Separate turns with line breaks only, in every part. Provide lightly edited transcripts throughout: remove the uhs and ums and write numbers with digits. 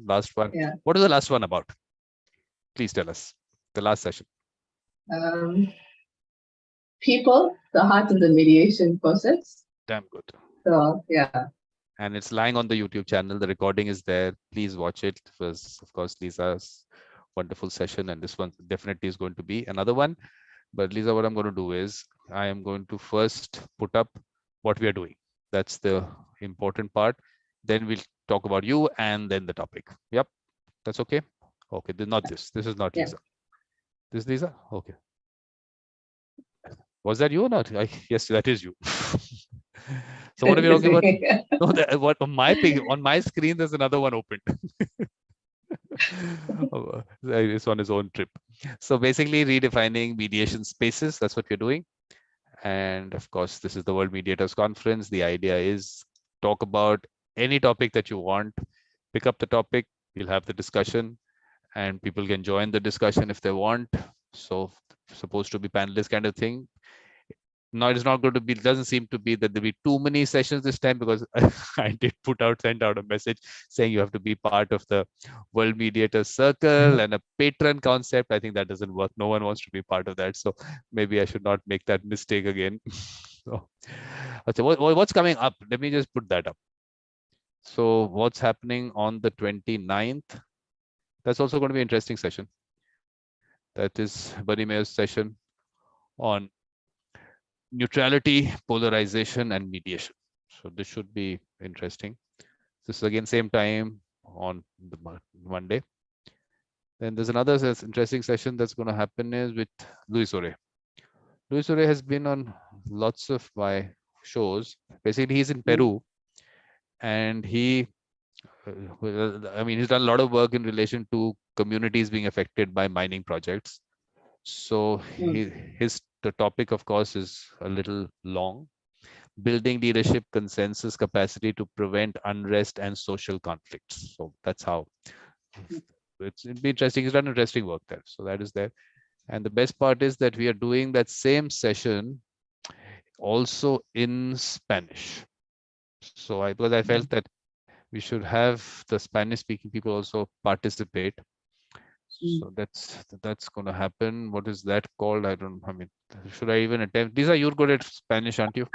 Last one.
Yeah.
What is the last one about? Please tell us. The last session.
People, the heart of the mediation process.
Damn good.
So yeah.
And it's lying on the YouTube channel. The recording is there. Please watch it. It was, of course, Lisa's wonderful session, and this one definitely is going to be another one. But Lisa, what I'm going to do is I am going to first put up what we are doing. That's the important part. Then we'll talk about you and then the topic. Yep, that's okay. Okay, not this. This is not Lisa. This is Lisa. Okay. Was that you or not? Yes, that is you. So what are we talking about? No, what on my screen there's another one opened. It's on his own trip. So basically redefining mediation spaces, that's what we're doing. And of course, this is the World Mediators Conference. The idea is talk about any topic that you want, pick up the topic, we'll have the discussion, and people can join the discussion if they want. So supposed to be panelist kind of thing. No, it's not going to be, it doesn't seem to be that there'll be too many sessions this time, because I did send out a message saying you have to be part of the World Mediator Circle and a patron concept. I think that doesn't work. No one wants to be part of that. So maybe I should not make that mistake again. So, okay, what's coming up? Let me just put that up. So what's happening on the 29th? That's also going to be an interesting session. That is Buddy Mayer's session on neutrality, polarization, and mediation. So this should be interesting. This is again same time on the Monday. Then there's another interesting session that's going to happen is with Luis Ore. Luis Ore has been on lots of my shows. Basically, he's in Peru, and he's done a lot of work in relation to communities being affected by mining projects. So the topic, of course, is a little long. Building leadership consensus capacity to prevent unrest and social conflicts. So that's how it'll be interesting. He's done interesting work there. So that is there. And the best part is that we are doing that same session also in Spanish. So because I felt that we should have the Spanish speaking people also participate. So that's going to happen. What is that called? I mean, should I even attempt? Lisa, you're good at Spanish, aren't you?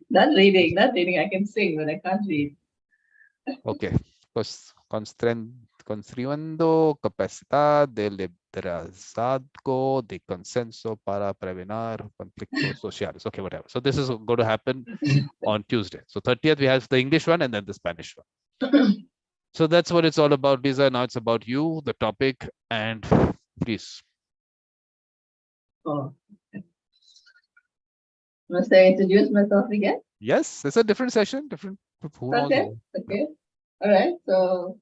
Not reading. I can sing, but I can't read.
Okay. Pues construyendo capacidad de liderazgo de consenso para prevenir conflictos sociales. Okay, whatever. So this is going to happen on Tuesday. So 30th, we have the English one and then the Spanish one. So that's what it's all about, Lisa. Now it's about you, the topic, and please.
Oh. Must I introduce myself again?
Yes, it's a different session, different. Who knows?
Okay. All right. So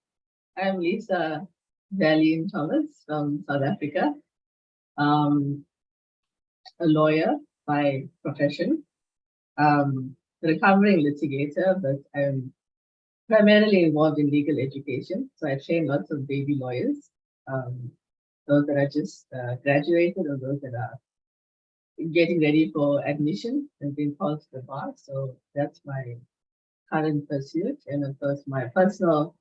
I'm Lisa Valian Thomas from South Africa. A lawyer by profession, recovering litigator, but I'm primarily involved in legal education. So I train lots of baby lawyers, those that are just graduated or those that are getting ready for admission and being called to the bar. So that's my current pursuit. And of course, my personal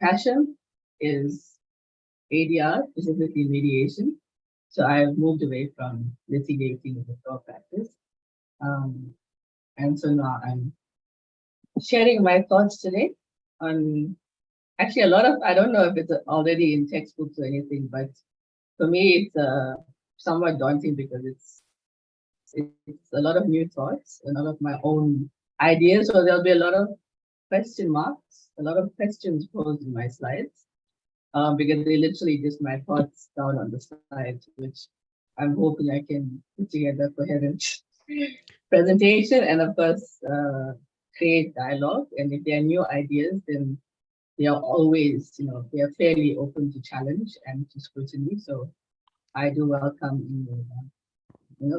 passion is ADR, specifically mediation. So I've moved away from litigating in the law practice. And so now I'm sharing my thoughts today on actually a lot of, I don't know if it's already in textbooks or anything, but for me, it's somewhat daunting because it's a lot of new thoughts, a lot of my own ideas. So there'll be a lot of question marks, a lot of questions posed in my slides, because they're literally just my thoughts down on the slides, which I'm hoping I can put together a coherent presentation and of course create dialogue. And if there are new ideas, then they are always, they are fairly open to challenge and to scrutiny. So I do welcome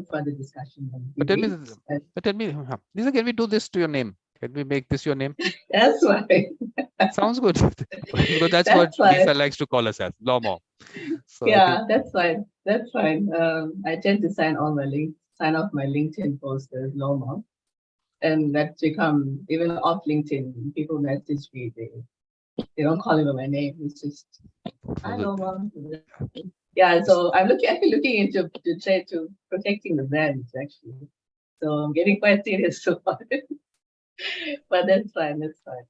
further discussion.
But tell me, Lisa, can we do this to your name? Can we make this your name?
That's fine.
Sounds good. Because that's what
fine.
Lisa likes to call us as, law mom. So
yeah, that's fine. That's fine. I tend to sign off my LinkedIn post as law mom. And that's become, even off LinkedIn, people message me, they don't call me by my name. It's just, I know, Mom. Yeah, so I'm actually looking into to try to protecting the brands actually. So I'm getting quite serious so far. But that's fine, that's fine.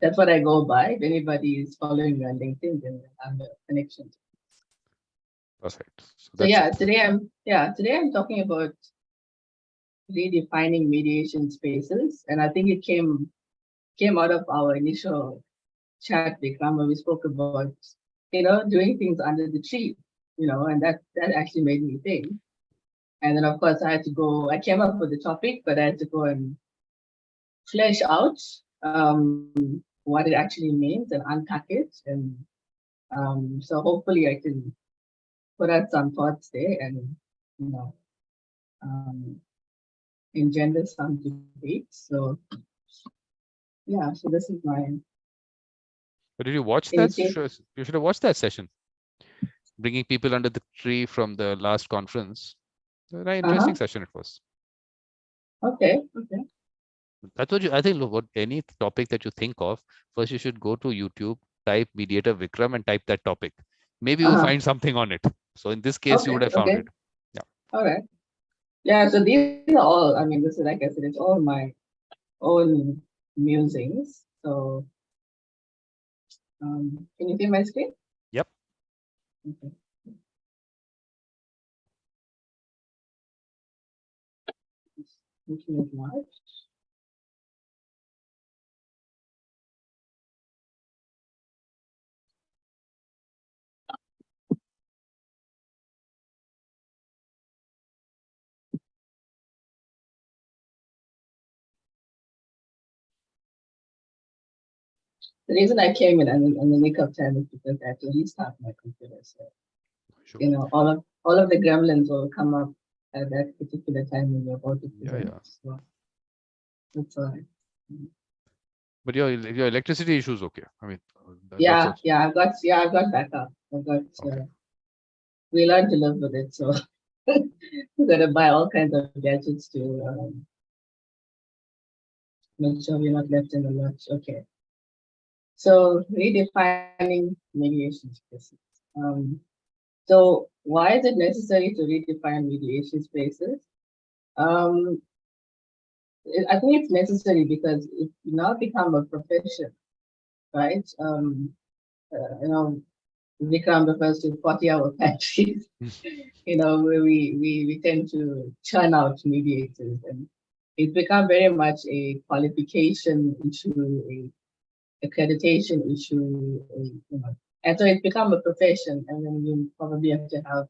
That's what I go by. If anybody is following me on LinkedIn, then I'm a connection.
Perfect.
So yeah, today I'm talking about redefining mediation spaces, and I think it came out of our initial chat, Vikram, where we spoke about doing things under the tree, and that actually made me think. And then of course I came up with the topic, but I had to go and flesh out what it actually means and unpack it, and so hopefully I can put out some thoughts there and engender some debate. So yeah, so this is my.
But did you watch that? You should have watched that session. Bringing people under the tree from the last conference. A very interesting session it was.
Okay.
That's what I think. Look, any topic that you think of, first you should go to YouTube, type Mediator Vikram, and type that topic. Maybe you'll find something on it. So in this case, you would have found it. Yeah.
All right. Yeah. So these are all. I mean, this is, like I said, it's all my own musings. So, can you see my screen?
Yep.
Okay. Looking at March. The reason I came in on the nick of time is because I had to restart my computer. So, sure. All of the gremlins will come up at that particular time when you're about to present. Yeah. So that's why.
But your electricity issue is okay. I mean,
I've got backup. Okay. We learned to live with it, so we got to buy all kinds of gadgets to make sure we're not left in the lurch. Okay. So redefining mediation spaces. So why is it necessary to redefine mediation spaces? I think it's necessary because it's now become a profession, right? Vikram refers to 40-hour factories, where we tend to churn out mediators, and it's become very much a qualification issue, a accreditation issue, and so it's become a profession, and then you probably have to have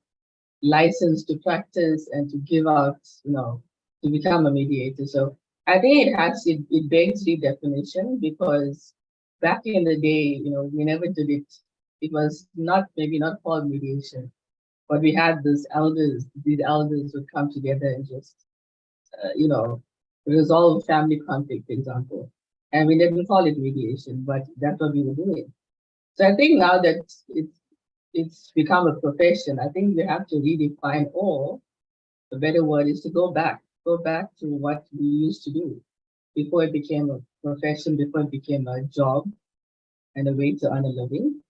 license to practice and to give out, to become a mediator. So I think it begs redefinition, because back in the day, we never did it. It was maybe not called mediation, but we had these elders would come together and just, resolve family conflict, for example. And we didn't call it mediation, but that's what we were doing. So I think now that it's become a profession, I think we have to redefine, or the better word is to go back to what we used to do before it became a profession, before it became a job and a way to earn a living.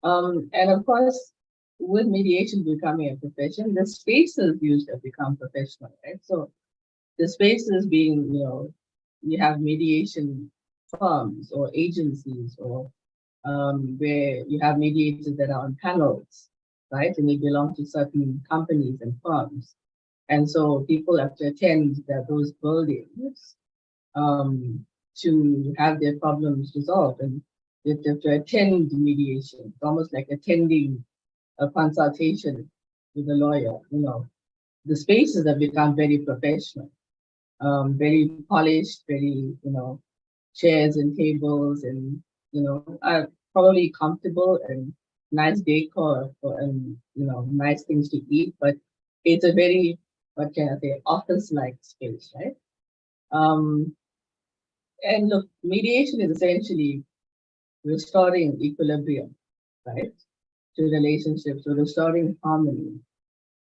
And of course, with mediation becoming a profession, the spaces used have become professional, right? So the spaces being, you have mediation firms or agencies, or where you have mediators that are on panels, right? And they belong to certain companies and firms. And so people have to attend those buildings to have their problems resolved. And they have to attend mediation. It's almost like attending a consultation with a lawyer. The spaces have become very professional, very polished, very, chairs and tables, and, are probably comfortable and nice decor and, nice things to eat, but it's a very, what can I say, office-like space, right? And look, mediation is essentially restoring equilibrium, right, to relationships, or restoring harmony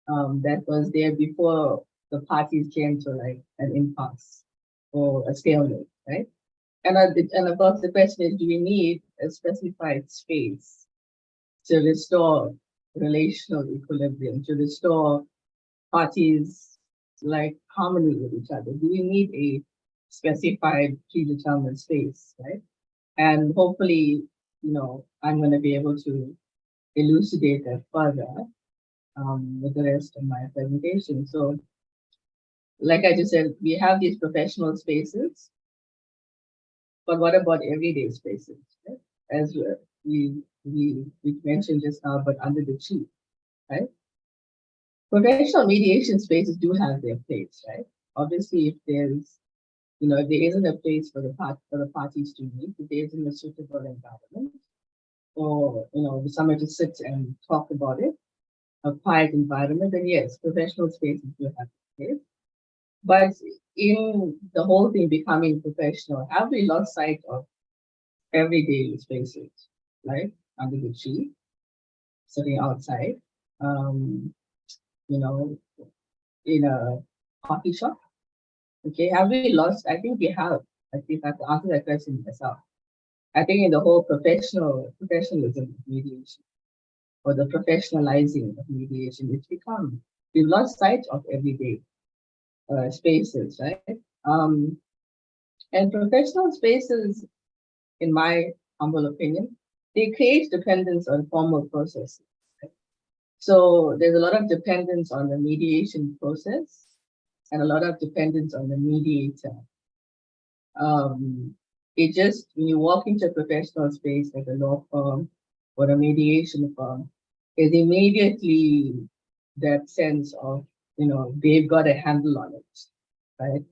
that was there before the parties came to like an impasse or a stalemate, right? And of course, the question is, do we need a specified space to restore relational equilibrium, to restore parties like harmony with each other? Do we need a specified predetermined space, right? And hopefully, I'm going to be able to elucidate that further with the rest of my presentation. So, like I just said, we have these professional spaces, but what about everyday spaces? Right? As we mentioned just now, but under the chief, right? Professional mediation spaces do have their place, right? Obviously, if there isn't a place for the parties to meet, if there isn't a suitable environment, or somewhere to sit and talk about it, a quiet environment, then yes, professional spaces do have a place. But in the whole thing becoming professional, have we lost sight of everyday spaces, right? Under the tree, sitting outside, you know, in a coffee shop. Okay, have we lost? I think we have. I think I have to answer that question myself. I think in the whole professionalism of mediation, or the professionalizing of mediation, we've lost sight of everyday spaces, right? And professional spaces, in my humble opinion, they create dependence on formal processes. Right? So there's a lot of dependence on the mediation process and a lot of dependence on the mediator. When you walk into a professional space like a law firm or a mediation firm, is immediately that sense of, they've got a handle on it, right?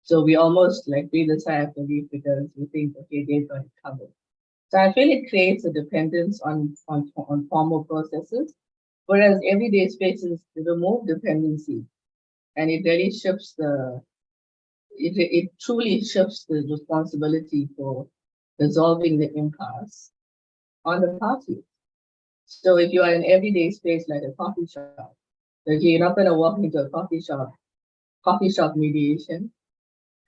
So we almost like breathe a sigh of relief because we think, okay, they've got it covered. So I feel it creates a dependence on formal processes, whereas everyday spaces remove dependency, and it really shifts it truly shifts the responsibility for resolving the impasse on the party. So if you are in an everyday space like a coffee shop, okay, you're not going to walk into a coffee shop mediation,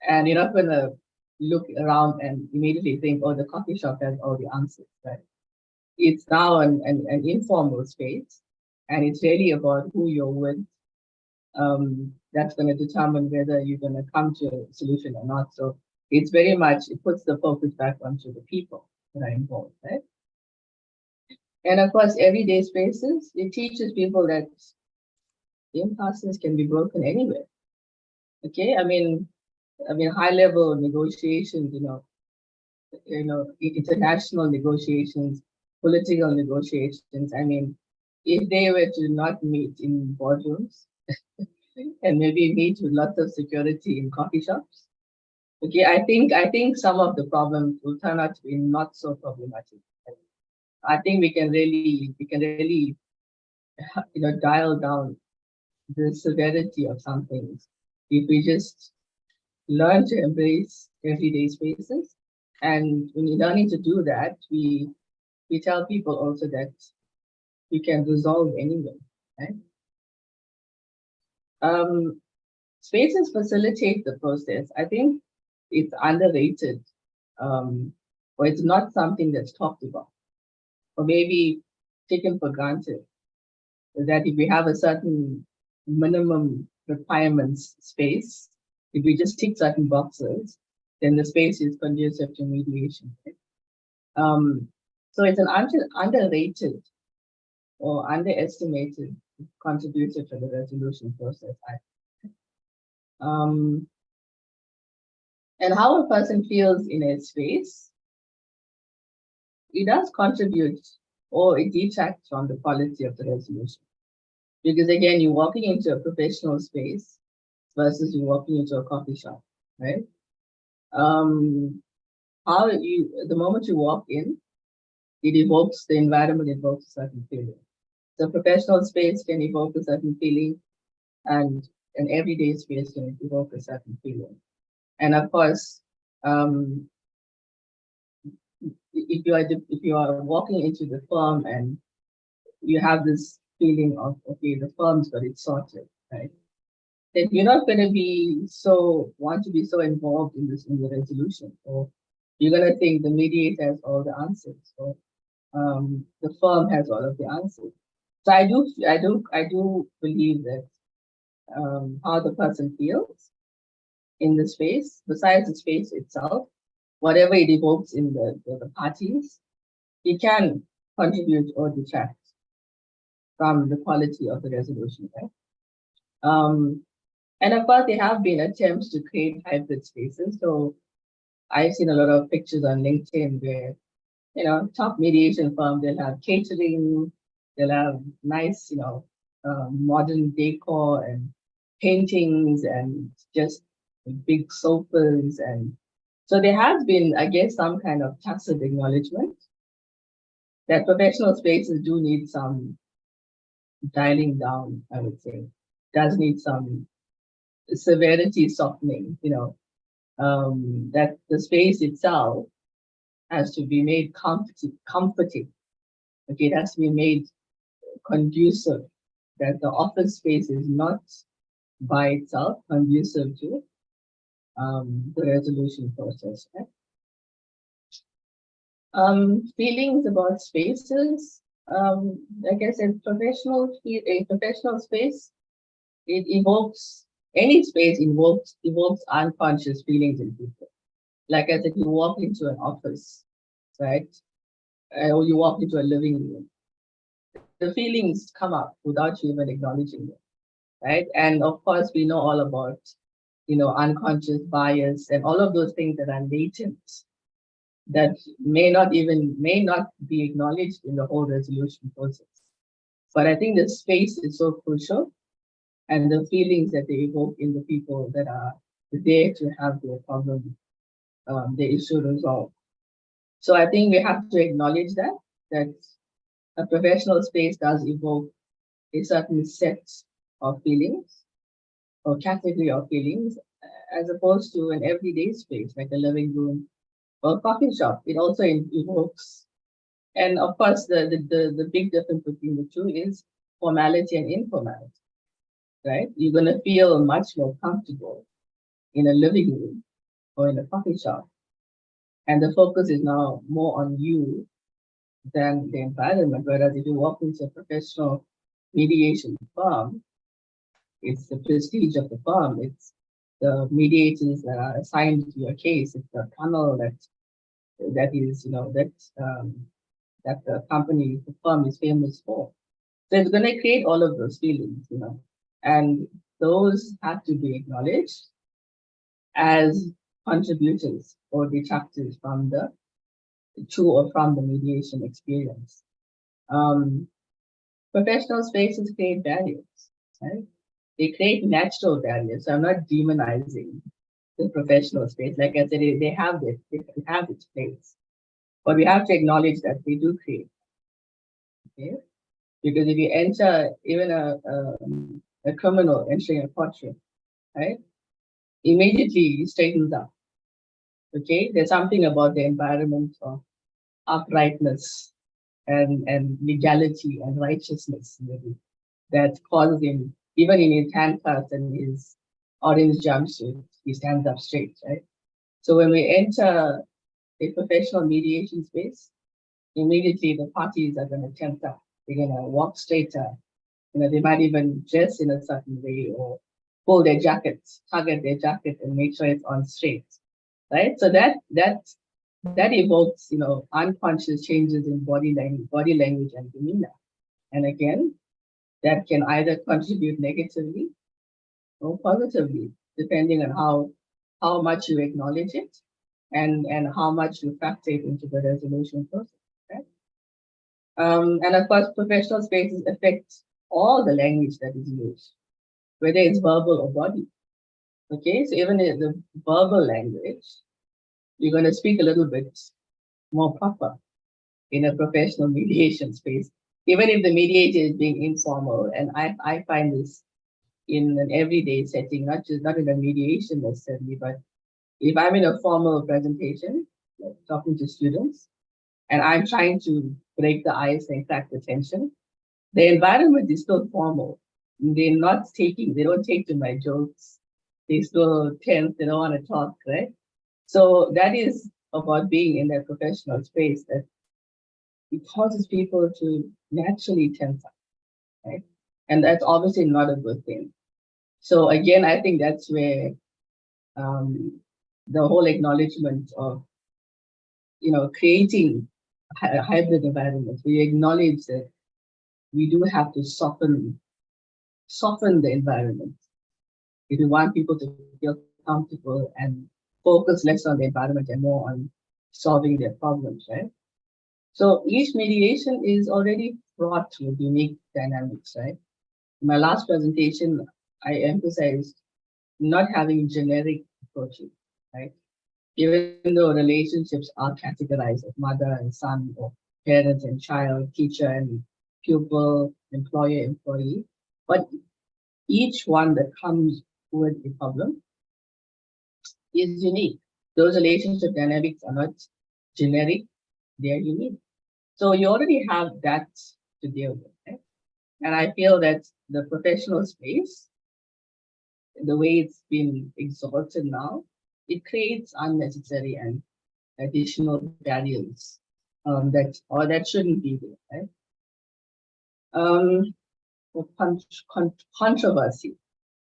and you're not going to look around and immediately think, oh, the coffee shop has all the answers, right? It's now an informal space, and it's really about who you're with. That's going to determine whether you're going to come to a solution or not. So it's very much, it puts the focus back onto the people that are involved, right? And of course, everyday spaces, it teaches people that impasses can be broken anywhere. Okay, I mean, high-level negotiations, international negotiations, political negotiations. I mean, if they were to not meet in boardrooms and maybe meet with lots of security in coffee shops, okay, I think some of the problems will turn out to be not so problematic. I think we can really, dial down the severity of some things if we just learn to embrace everyday spaces. And when you're learning to do that, we tell people also that we can resolve anyway, right? Spaces facilitate the process. I think it's underrated, or it's not something that's talked about, or maybe taken for granted, that if we have a certain minimum requirements space, if we just tick certain boxes, then the space is conducive to mediation. Right? So it's an underrated or underestimated contributor to the resolution process. And how a person feels in a space, it does contribute, or it detracts from the quality of the resolution. Because again, you're walking into a professional space versus you're walking into a coffee shop, right? The moment you walk in, the environment evokes a certain feeling. The professional space can evoke a certain feeling, and an everyday space can evoke a certain feeling. And of course, if you are walking into the firm and you have this feeling of, okay, the firm's got it sorted, right? that you're not going to be want to be so involved in the resolution, or you're going to think the mediator has all the answers, or the firm has all of the answers. So I do believe that how the person feels in the space, besides the space itself, whatever it evokes in the parties, it can contribute or detract from the quality of the resolution, right? And of course, there have been attempts to create hybrid spaces. So I've seen a lot of pictures on LinkedIn where, top mediation firm, they'll have catering, they'll have nice, modern decor and paintings and just big sofas. And so there has been, I guess, some kind of tacit acknowledgement that professional spaces do need some dialing down, I would say. Does need some severity softening, that the space itself has to be made comforting. Okay, it has to be made conducive, that the office space is not by itself conducive to the resolution process. Right? Feelings about spaces. Like I said, a professional space, it evokes, any space evokes unconscious feelings in people. Like I said, you walk into an office, right? Or you walk into a living room. The feelings come up without you even acknowledging them, right? And of course, we know all about, unconscious bias and all of those things that are latent that may not be acknowledged in the whole resolution process. But I think the space is so crucial, and the feelings that they evoke in the people that are there to have their problem, the issue resolved. So I think we have to acknowledge that a professional space does evoke a certain set of feelings or category of feelings, as opposed to an everyday space like a living room or a coffee shop. It also evokes, and of course, the big difference between the two is formality and informality, right? You're going to feel much more comfortable in a living room or in a coffee shop. And the focus is now more on you than the environment. Whereas if you walk into a professional mediation firm, it's the prestige of the firm. It's the mediators that are assigned to your case. It's the panel that is, that the company, the firm is famous for. So it's going to create all of those feelings, and those have to be acknowledged as contributors or detractors from the mediation experience. Professional spaces create barriers, right? They create natural barriers. So I'm not demonizing the professional space. Like I said, they have its place, but we have to acknowledge that they do create. Okay, because if you enter even a criminal entering a courtroom, right, immediately he straightens up. Okay, there's something about the environment of uprightness and legality and righteousness maybe, that causes him, even in his handcuffs and his orange jumpsuit, he stands up straight, right? So when we enter a professional mediation space, immediately the parties are going to tempt up. They're going to walk straighter. They might even dress in a certain way or pull their jackets, target their jacket and make sure it's on straight, right? So that evokes, unconscious changes in body language and demeanor. And again, that can either contribute negatively or positively, depending on how much you acknowledge it and how much you factor it into the resolution process. Right? And of course, professional spaces affect all the language that is used, whether it's verbal or body. Okay, so even in the verbal language, you're going to speak a little bit more proper in a professional mediation space, even if the mediator is being informal. And I find this in an everyday setting, not in a mediation necessarily, but if I'm in a formal presentation, like talking to students, and I'm trying to break the ice and crack the tension, the environment is still formal, they're not taking, they don't take to my jokes. They still tense, they don't want to talk, right? So that is about being in that professional space, that it causes people to naturally tense up, right? And that's obviously not a good thing. So again, I think that's where the whole acknowledgement of, creating a hybrid environment, we acknowledge that we do have to soften the environment if we want people to feel comfortable and focus less on the environment and more on solving their problems, right? So each mediation is already fraught with unique dynamics, right? In my last presentation, I emphasized not having generic approaches, right? Even though relationships are categorized as mother and son, or parent and child, teacher and pupil, employer, employee, but each one that comes with a problem is unique. Those relationship dynamics are not generic, they are unique. So you already have that to deal with, right? And I feel that the professional space, the way it's been exalted now, it creates unnecessary and additional barriers that shouldn't be there, right? The controversy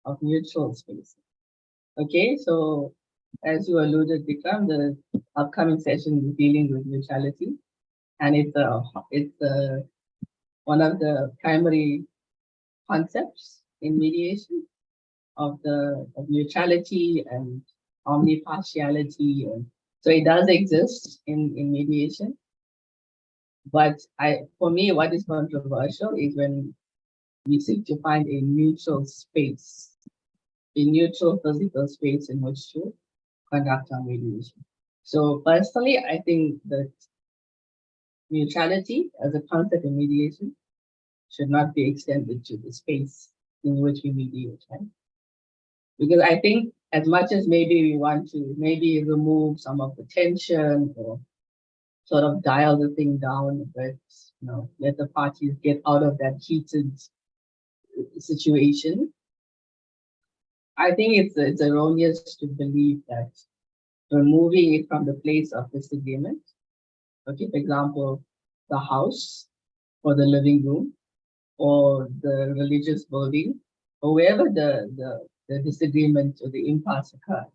of neutral spaces. Okay, so as you alluded, Vikram, the upcoming session is dealing with neutrality, and it's one of the primary concepts in mediation of neutrality and omnipartiality, and so it does exist in mediation. But for me, what is controversial is when we seek to find a neutral space, a neutral physical space in which to conduct our mediation. So personally, I think that neutrality as a concept in mediation should not be extended to the space in which we mediate, right? Because I think as much as maybe we want to maybe remove some of the tension or sort of dial the thing down, but let the parties get out of that heated situation. I think it's erroneous to believe that removing it from the place of disagreement, okay, for example, the house or the living room or the religious building, or wherever the disagreement or the impasse occurred,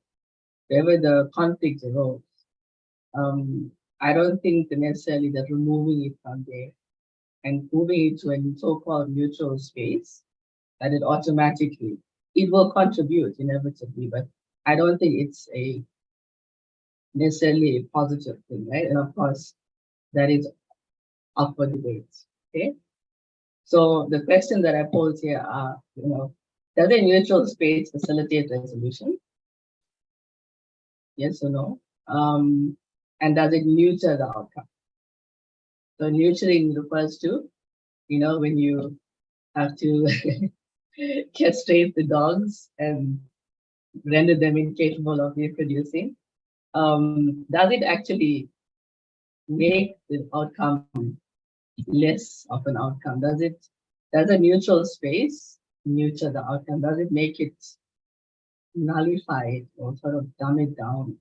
wherever the conflict arose, I don't think necessarily that removing it from there and moving it to a so-called neutral space, that it will contribute inevitably, but I don't think it's necessarily a positive thing, right? And of course, that is up for debate, okay? So the questions that I pose here are, does a neutral space facilitate resolution? Yes or no? And does it neuter the outcome? So neutering refers to, when you have to castrate the dogs and render them incapable of reproducing. Does it actually make the outcome less of an outcome? Does a neutral space neuter the outcome? Does it make it nullify it or sort of dumb it down?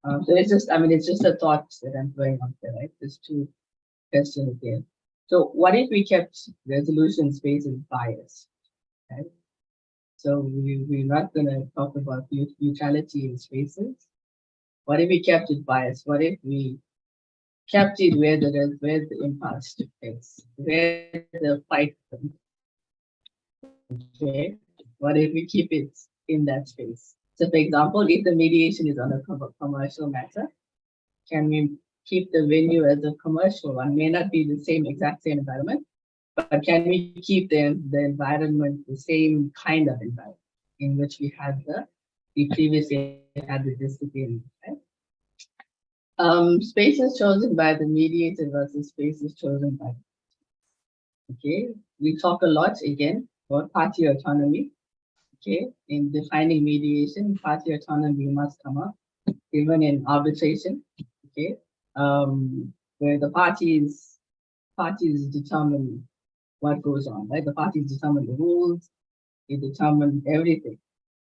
So it's just a thought that I'm throwing out there, right? There's two questions there. So what if we kept resolution spaces biased, right? So we're not going to talk about neutrality in spaces. What if we kept it biased? What if we kept it where the impasse took place, where the fight happened? Okay. What if we keep it in that space? So for example, if the mediation is on a commercial matter, can we keep the venue as a commercial one? May not be the exact same environment, but can we keep the environment the same kind of environment in which we previously had the discipline, right? Spaces chosen by the mediator versus spaces chosen by. Okay, we talk a lot again about party autonomy. Okay, in defining mediation, party autonomy must come up, even in arbitration. Okay, where the parties determine what goes on, right? The parties determine the rules, they determine everything,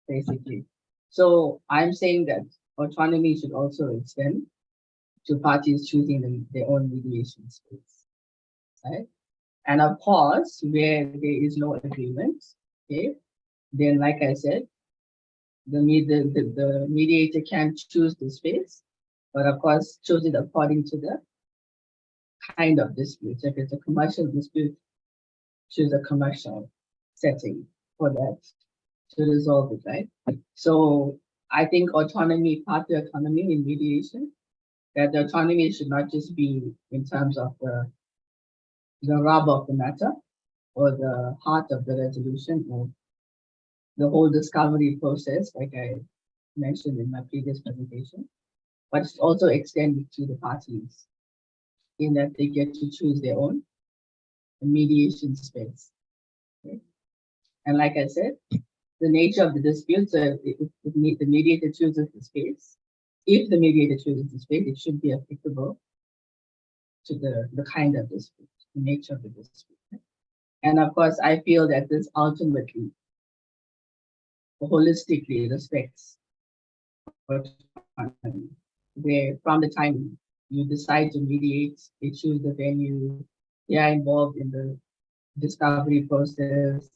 basically. So I'm saying that autonomy should also extend to parties choosing their own mediation space, right? And of course, where there is no agreement, okay, then like I said, the mediator can choose the space, but of course, choose it according to the kind of dispute. If it's a commercial dispute, choose a commercial setting for that to resolve it, right? So I think autonomy, party autonomy in mediation, that the autonomy should not just be in terms of the rub of the matter or the heart of the resolution or the whole discovery process, like I mentioned in my previous presentation, but it's also extended to the parties in that they get to choose their own mediation space. Okay? And like I said, the nature of the dispute, so if the mediator chooses the space, if the mediator chooses the space, it should be applicable to the kind of dispute, the nature of the dispute. And of course, I feel that this ultimately, holistically respects autonomy, where from the time you decide to mediate, they choose the venue, they are involved in the discovery process,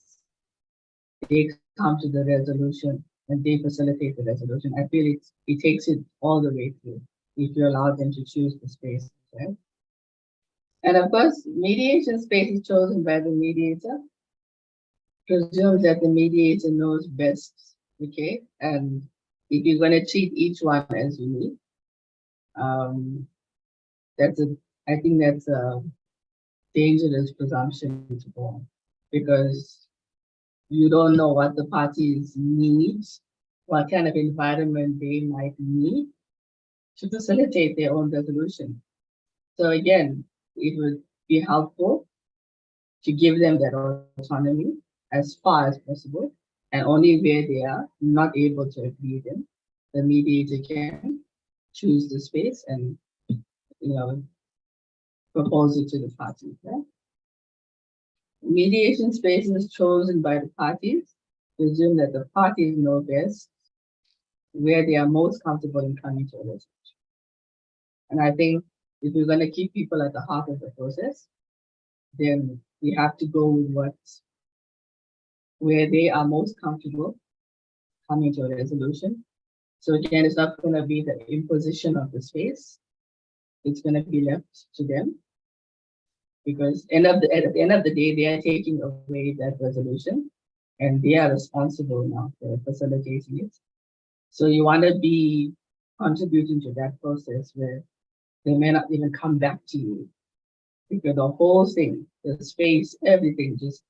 they come to the resolution, and they facilitate the resolution. I feel it takes it all the way through if you allow them to choose the space, right? And of course, mediation space is chosen by the mediator, presumes that the mediator knows best, okay? And if you're going to treat each one as unique, um, I think that's a dangerous presumption to go on, because you don't know what the parties need, what kind of environment they might need to facilitate their own resolution. So again, it would be helpful to give them that autonomy as far as possible, and only where they are not able to agree, then the mediator can choose the space and propose it to the parties. Right? Mediation spaces chosen by the parties presume that the parties know best where they are most comfortable in coming to a resolution. And I think if we're going to keep people at the heart of the process, then we have to go with where they are most comfortable coming to a resolution. So again, it's not going to be the imposition of the space. It's going to be left to them, because at the end of the day, they are taking away that resolution, and they are responsible now for facilitating it. So you want to be contributing to that process where they may not even come back to you, because the whole thing, the space, everything just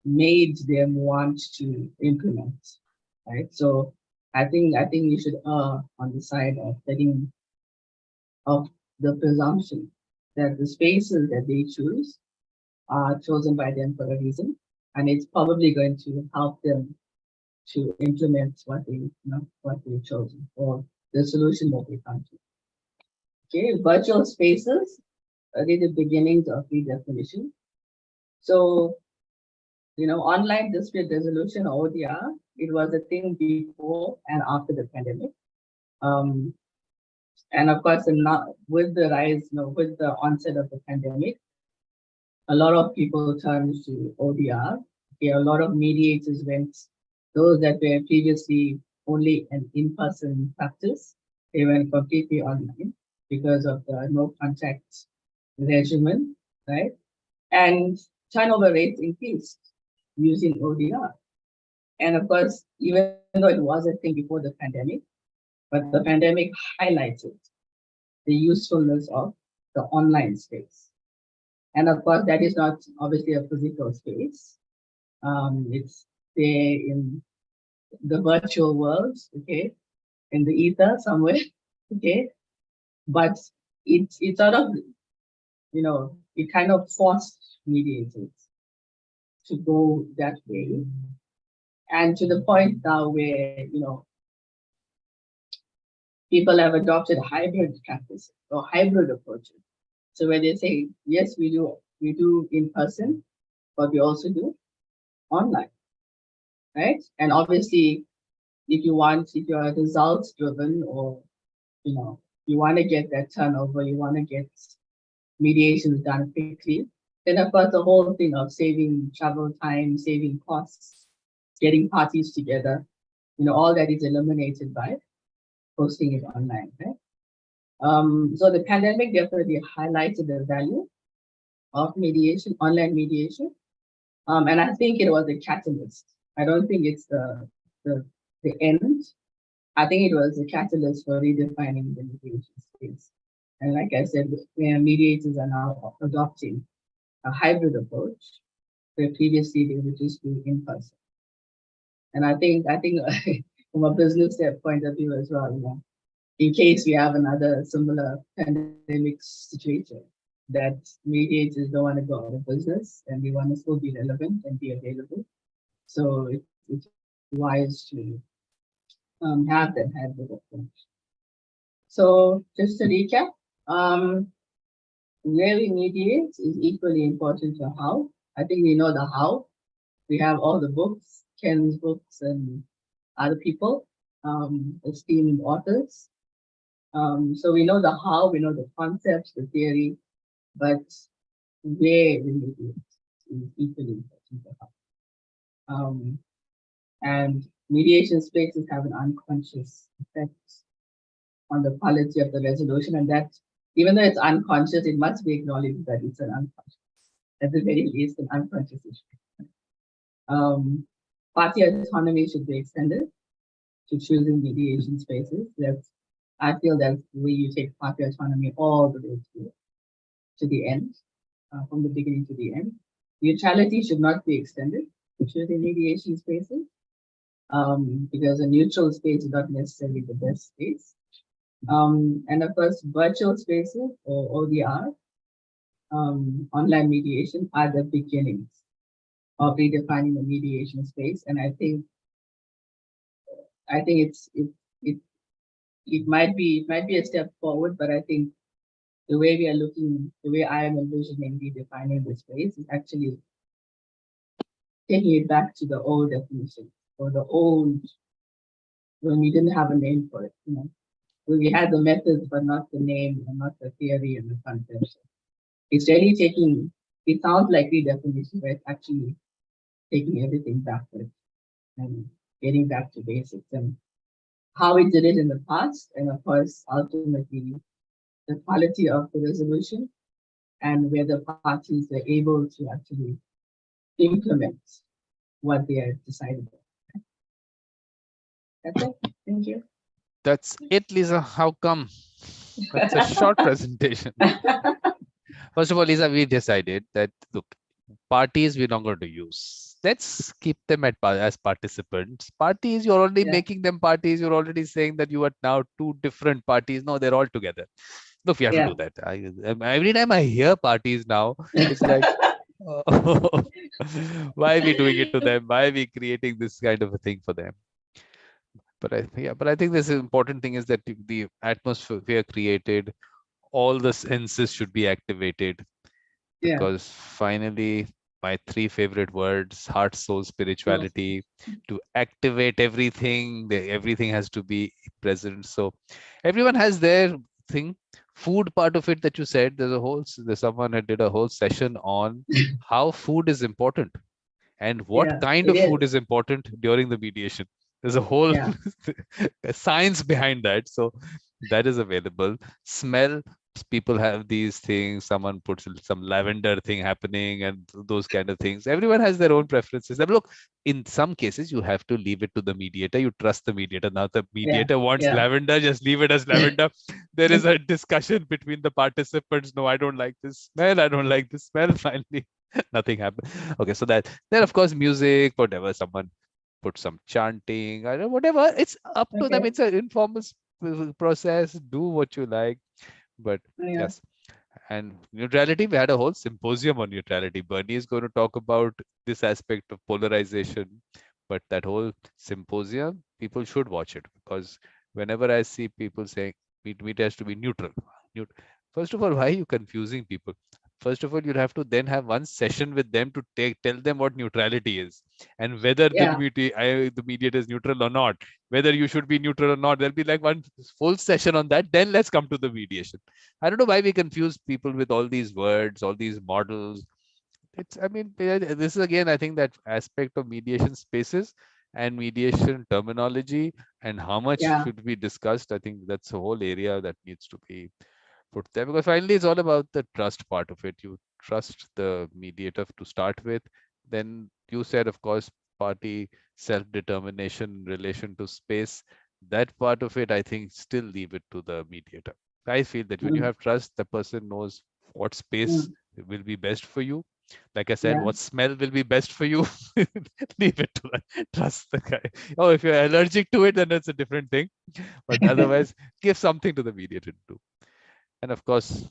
made them want to implement, right? So I think you should err on the side of the presumption that the spaces that they choose are chosen by them for a reason, and it's probably going to help them to implement what they've chosen, or the solution that they come to. Okay, virtual spaces are the beginnings of redefinition. So, online dispute resolution, or ODR, it was a thing before and after the pandemic. And of course, with the rise, with the onset of the pandemic, a lot of people turned to ODR. Okay, a lot of mediators those that were previously only an in-person practice, they went completely online because of the no contact regimen, right? And turnover rates increased using ODR. And of course, even though it was a thing before the pandemic, but the pandemic highlighted the usefulness of the online space. And of course, that is not obviously a physical space. It's there in the virtual world, okay, in the ether somewhere, okay. But it sort of, it kind of forced mediators to go that way. And to the point now where, people have adopted hybrid practices or hybrid approaches. So where they say, yes, we do in person, but we also do online, right? And obviously, if you're results driven, or you want to get that turnover, you want to get mediations done quickly, then of course the whole thing of saving travel time, saving costs, getting parties together, all that is eliminated by posting it online, right? So the pandemic definitely highlighted the value of mediation, online mediation. And I think it was a catalyst. I don't think it's the end. I think it was a catalyst for redefining the mediation space. And like I said, mediators are now adopting a hybrid approach where previously they would just do in person. And I think from a business point of view as well, in case we have another similar pandemic situation, that mediators don't want to go out of business and we want to still be relevant and be available. So it's wise to have that hybrid approach. So just to recap, where we mediate is equally important to how. I think we know the how. We have all the books, Ken's books and other people, esteemed authors. So we know the how, we know the concepts, the theory, but where we mediate is equally important to how. And mediation spaces have an unconscious effect on the quality of the resolution, and that, even though it's unconscious, it must be acknowledged that it's an unconscious, at the very least, an unconscious issue. Party autonomy should be extended to choosing mediation spaces. I feel that's where you take party autonomy all the way to the end, from the beginning to the end. Neutrality should not be extended to choosing mediation spaces, because a neutral space is not necessarily the best space. And of course, virtual spaces or ODR, online mediation, are the beginnings of redefining the mediation space. And I think it might be a step forward, but I think the way I am envisioning redefining the space is actually taking it back to the old definition, or the old, when we didn't have a name for it, where we had the methods but not the name and not the theory and the concepts. It's really it sounds like redefinition, but it's actually taking everything backward and getting back to basics and how we did it in the past, and of course, ultimately, the quality of the resolution and where the parties were able to actually implement what they are decided on. That's it. Thank you.
That's it, Lisa. How come? That's a short presentation. First of all, Lisa, we decided that, look, parties we're not going to use. Let's keep them as participants. Parties, you're already making them parties. You're already saying that you are now two different parties. No, they're all together. Look, we have to do that. Every time I hear parties now, it's like, oh, why are we doing it to them? Why are we creating this kind of a thing for them? But I think this important thing is that the atmosphere created, all the senses should be activated, because finally my three favorite words, heart, soul, spirituality, to activate everything, everything has to be present. So everyone has their thing. Food part of it that you said, there's someone that did a whole session on how food is important and what kind of food is important during the mediation. There's a whole science behind that. So that is available. Smell, people have these things. Someone puts some lavender thing happening and those kind of things. Everyone has their own preferences. And look, in some cases, you have to leave it to the mediator. You trust the mediator. Now the mediator wants lavender, just leave it as lavender. There is a discussion between the participants. No, I don't like this smell. I don't like this smell. Finally, nothing happened. Okay, so then of course music, whatever, someone put some chanting, I don't know, whatever, it's up to them. It's an informal process. Do what you like. But yes, and neutrality, we had a whole symposium on neutrality. Bernie is going to talk about this aspect of polarization, but that whole symposium, people should watch it, because whenever I see people saying it has to be neutral. First of all, why are you confusing people? first of all, you'd have to then have one session with them to tell them what neutrality is and whether
Yeah.
the mediator is neutral or not, whether you should be neutral or not. There'll be like one full session on that. Then let's come to the mediation. I don't know why we confuse people with all these words, all these models. I mean, this is again, I think that aspect of mediation spaces and mediation terminology and how much
Yeah.
should be discussed. I think that's a whole area that needs to be put there, because finally it's all about the trust part of it. You trust the mediator to start with. Then you said, of course, party self-determination in relation to space. That part of it, I think, still leave it to the mediator. I feel that when you
Mm,
have trust, the person knows what space
mm,
will be best for you. Like I said,
yeah.
what smell will be best for you. Leave it to trust the guy. Oh, if you're allergic to it, then it's a different thing. But otherwise, give something to the mediator to do. And of course,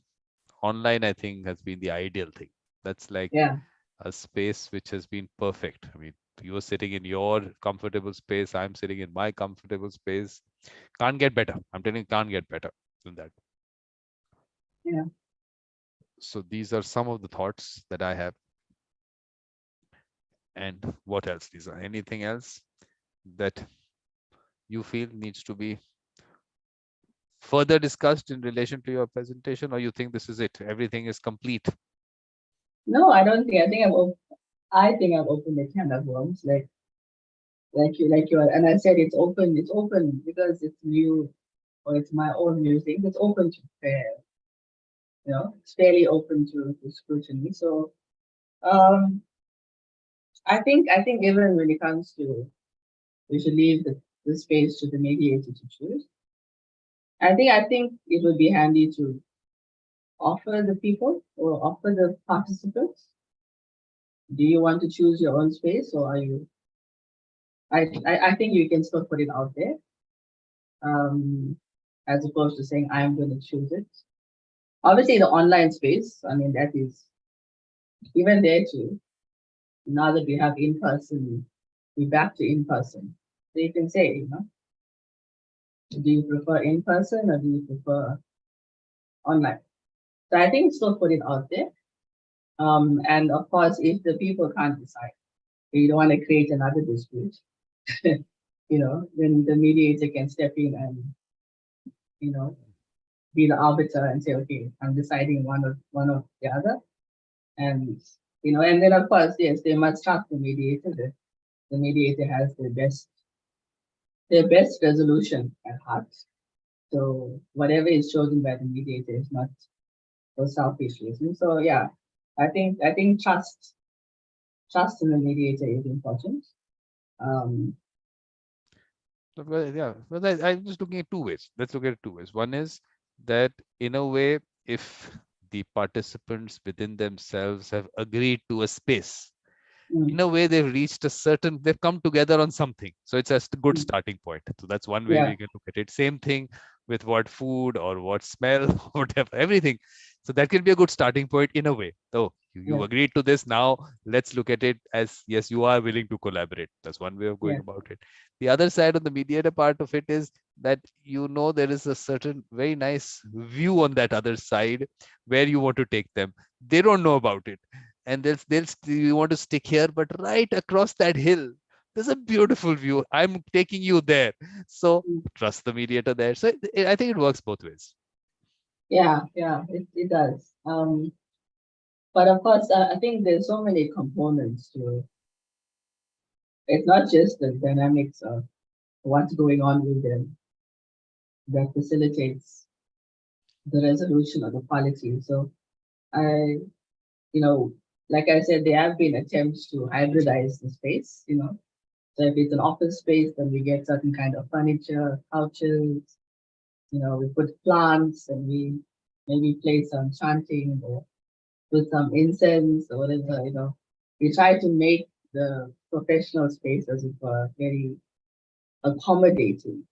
online, I think, has been the ideal thing. That's like
Yeah.
a space which has been perfect. I mean, you're sitting in your comfortable space. I'm sitting in my comfortable space. Can't get better. I'm telling you, can't get better than that.
Yeah.
So these are some of the thoughts that I have. And what else, Lisa? Anything else that you feel needs to be further discussed in relation to your presentation, or you think this is it? Everything is complete.
No, I don't think. I think I've opened a can of worms, like you are, and I said it's open. It's open because it's new, or it's my own new thing. It's open to fair. It's fairly open to scrutiny. So, um, I think even when it comes to, we should leave the space to the mediator to choose. I think it would be handy to offer the people or offer the participants. Do you want to choose your own space, or are you? I think you can still put it out there, um, as opposed to saying I'm going to choose it. Obviously, the online space. I mean, that is even there too. Now that we have in person, we're back to in person. So you can say, do you prefer in person or do you prefer online? So I think still put it out there. And of course, if the people can't decide, you don't want to create another dispute, then the mediator can step in and, you know, be the arbiter and say, okay, I'm deciding one of the other. And, and then of course, yes, they must trust the mediator. The mediator has their best resolution at heart. So whatever is chosen by the mediator is not for selfish reasons. So yeah, I think trust in the mediator is important. Um,
Yeah, well, I'm just looking at two ways. Let's look at it two ways. One is that, in a way, if the participants within themselves have agreed to a space,
mm,
in a way they've come together on something, so it's a good
mm,
starting point. So that's one way
yeah,
we can look at it. Same thing with what food or what smell, whatever, everything. So that can be a good starting point in a way. So you
yeah,
agreed to this. Now let's look at it as, yes, you are willing to collaborate. That's one way of going
yeah,
about it. The other side of the mediator part of it is that, there is a certain very nice view on that other side where you want to take them. They don't know about it, and you want to stick here, but right across that hill there's a beautiful view. I'm taking you there. So
mm,
trust the mediator there. So I think it works both ways.
yeah. It does. But of course, I think there's so many components to it. It's not just the dynamics of what's going on with them that facilitates the resolution of the quality. So I, you know, like I said, there have been attempts to hybridize the space. So if it's an office space, then we get certain kind of furniture, couches, we put plants and we maybe play some chanting or with some incense or whatever. We try to make the professional space, as it were, very accommodating.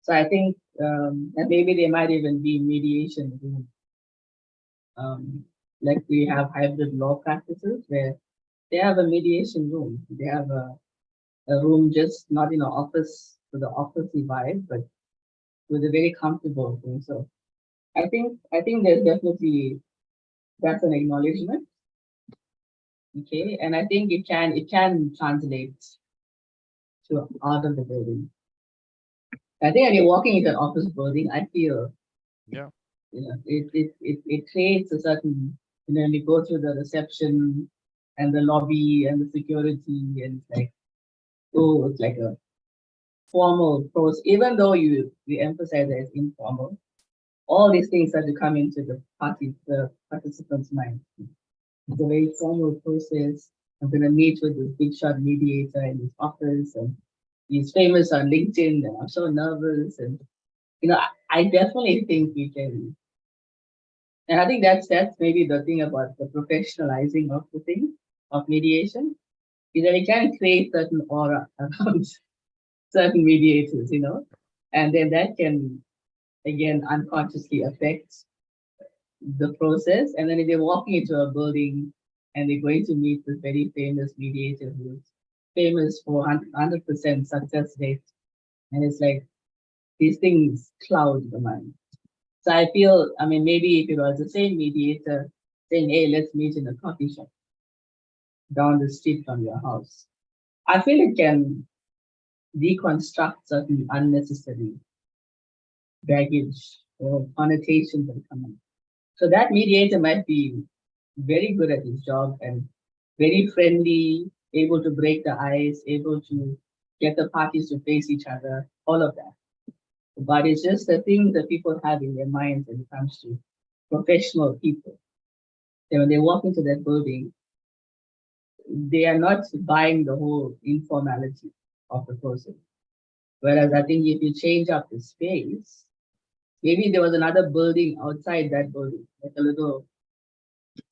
So I think that maybe there might even be mediation room. Like we have hybrid law practices where they have a mediation room. They have a room just not in an office with the officey vibe, but with a very comfortable thing. So I think there's definitely That's an acknowledgement. Okay, and I think it can translate to out of the building. I think when you're walking into an office building, I feel,
Yeah.
it creates a certain, you go through the reception and the lobby and the security, and it's like, oh, it's like a formal process, even though you emphasize that it's informal. All these things start to come into the participant's mind. It's a very formal process. I'm going to meet with this big shot mediator in his office, and he's famous on LinkedIn, and I'm so nervous. And I definitely think we can, and I think that's maybe the thing about the professionalizing of the thing of mediation, is that it can create certain aura around certain mediators, and then that can again unconsciously affect the process. And then if they're walking into a building and they're going to meet this very famous mediator who's famous for 100% success rate, and it's like these things cloud the mind. So I feel, I mean, maybe if it was the same mediator saying, hey, let's meet in a coffee shop down the street from your house, I feel it can deconstruct certain unnecessary baggage or connotations that come in. So that mediator might be very good at his job and very friendly, able to break the ice, able to get the parties to face each other, all of that. But it's just the things that people have in their minds when it comes to professional people. That when they walk into that building, they are not buying the whole informality of the process. Whereas I think if you change up the space, maybe there was another building outside that building, like a little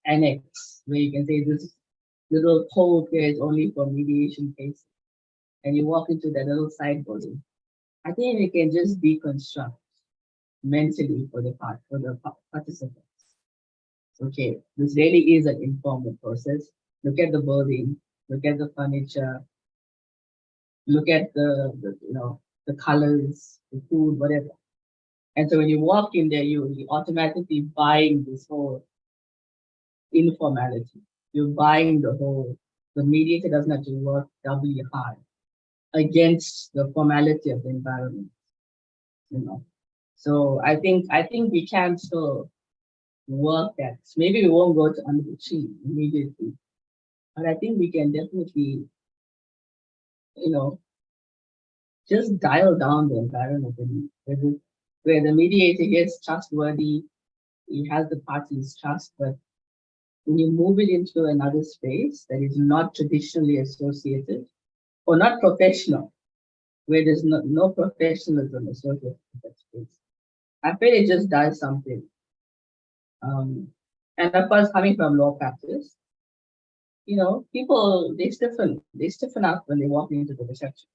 annex where you can say this little code here is only for mediation cases, and you walk into that little side building. I think we can just deconstruct mentally for the participants. Okay, this really is an informal process. Look at the building, look at the furniture, look at the colors, the food, whatever. And so when you walk in there, you automatically buying this whole informality. You're buying the mediator doesn't have to work doubly hard against the formality of the environment, you know. So I think we can still work that. Maybe we won't go to under the tree immediately, but I think we can definitely, you know, just dial down the environment where the mediator is trustworthy, he has the party's trust, but when you move it into another space that is not traditionally associated or not professional, where there's no professionalism associated with that space, I feel it just does something. And of course, coming from law practice, people they stiffen up when they walk into the reception.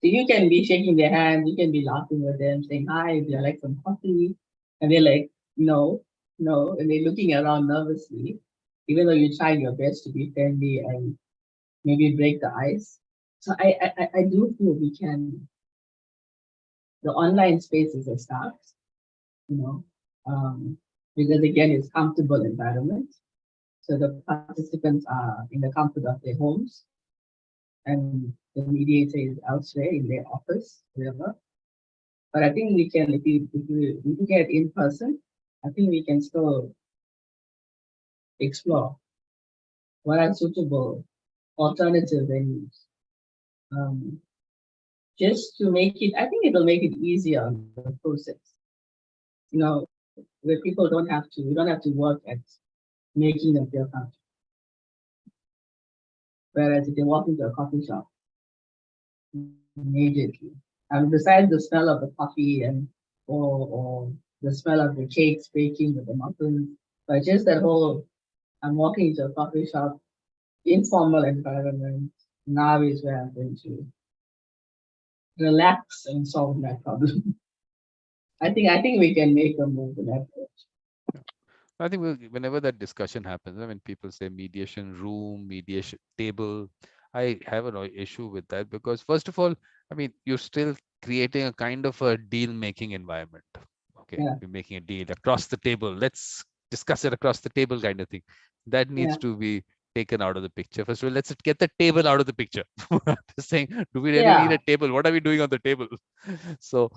So you can be shaking their hand, you can be laughing with them, saying hi, do you like some coffee? And they're like, no, no, and they're looking around nervously, even though you're trying your best to be friendly and maybe break the ice. So I do feel we can, the online space is a start, you know, because again, it's comfortable environment. So the participants are in the comfort of their homes, and the mediator is elsewhere in their office, wherever. But I think we can, if we get in person, I think we can still explore what are suitable alternative venues. Um, just to make it, I think it'll make it easier on the process. Where people we don't have to work at making them feel comfortable. Whereas if they walk into a coffee shop, immediately, and besides the smell of the coffee and or the smell of the cakes baking with the muffins, but just that whole, I'm walking into a coffee shop, informal environment, now is where I'm going to relax and solve my problem. I think we can make a move in that direction.
I think whenever that discussion happens, when people say mediation room, mediation table, I have an issue with that because first of all, I mean, you're still creating a kind of a deal-making environment. Okay,
Yeah.
we're making a deal across the table. Let's discuss it across the table kind of thing. That needs
Yeah.
to be taken out of the picture. First of all, let's get the table out of the picture. Just saying, do we really need
Yeah.
a table? What are we doing on the table? So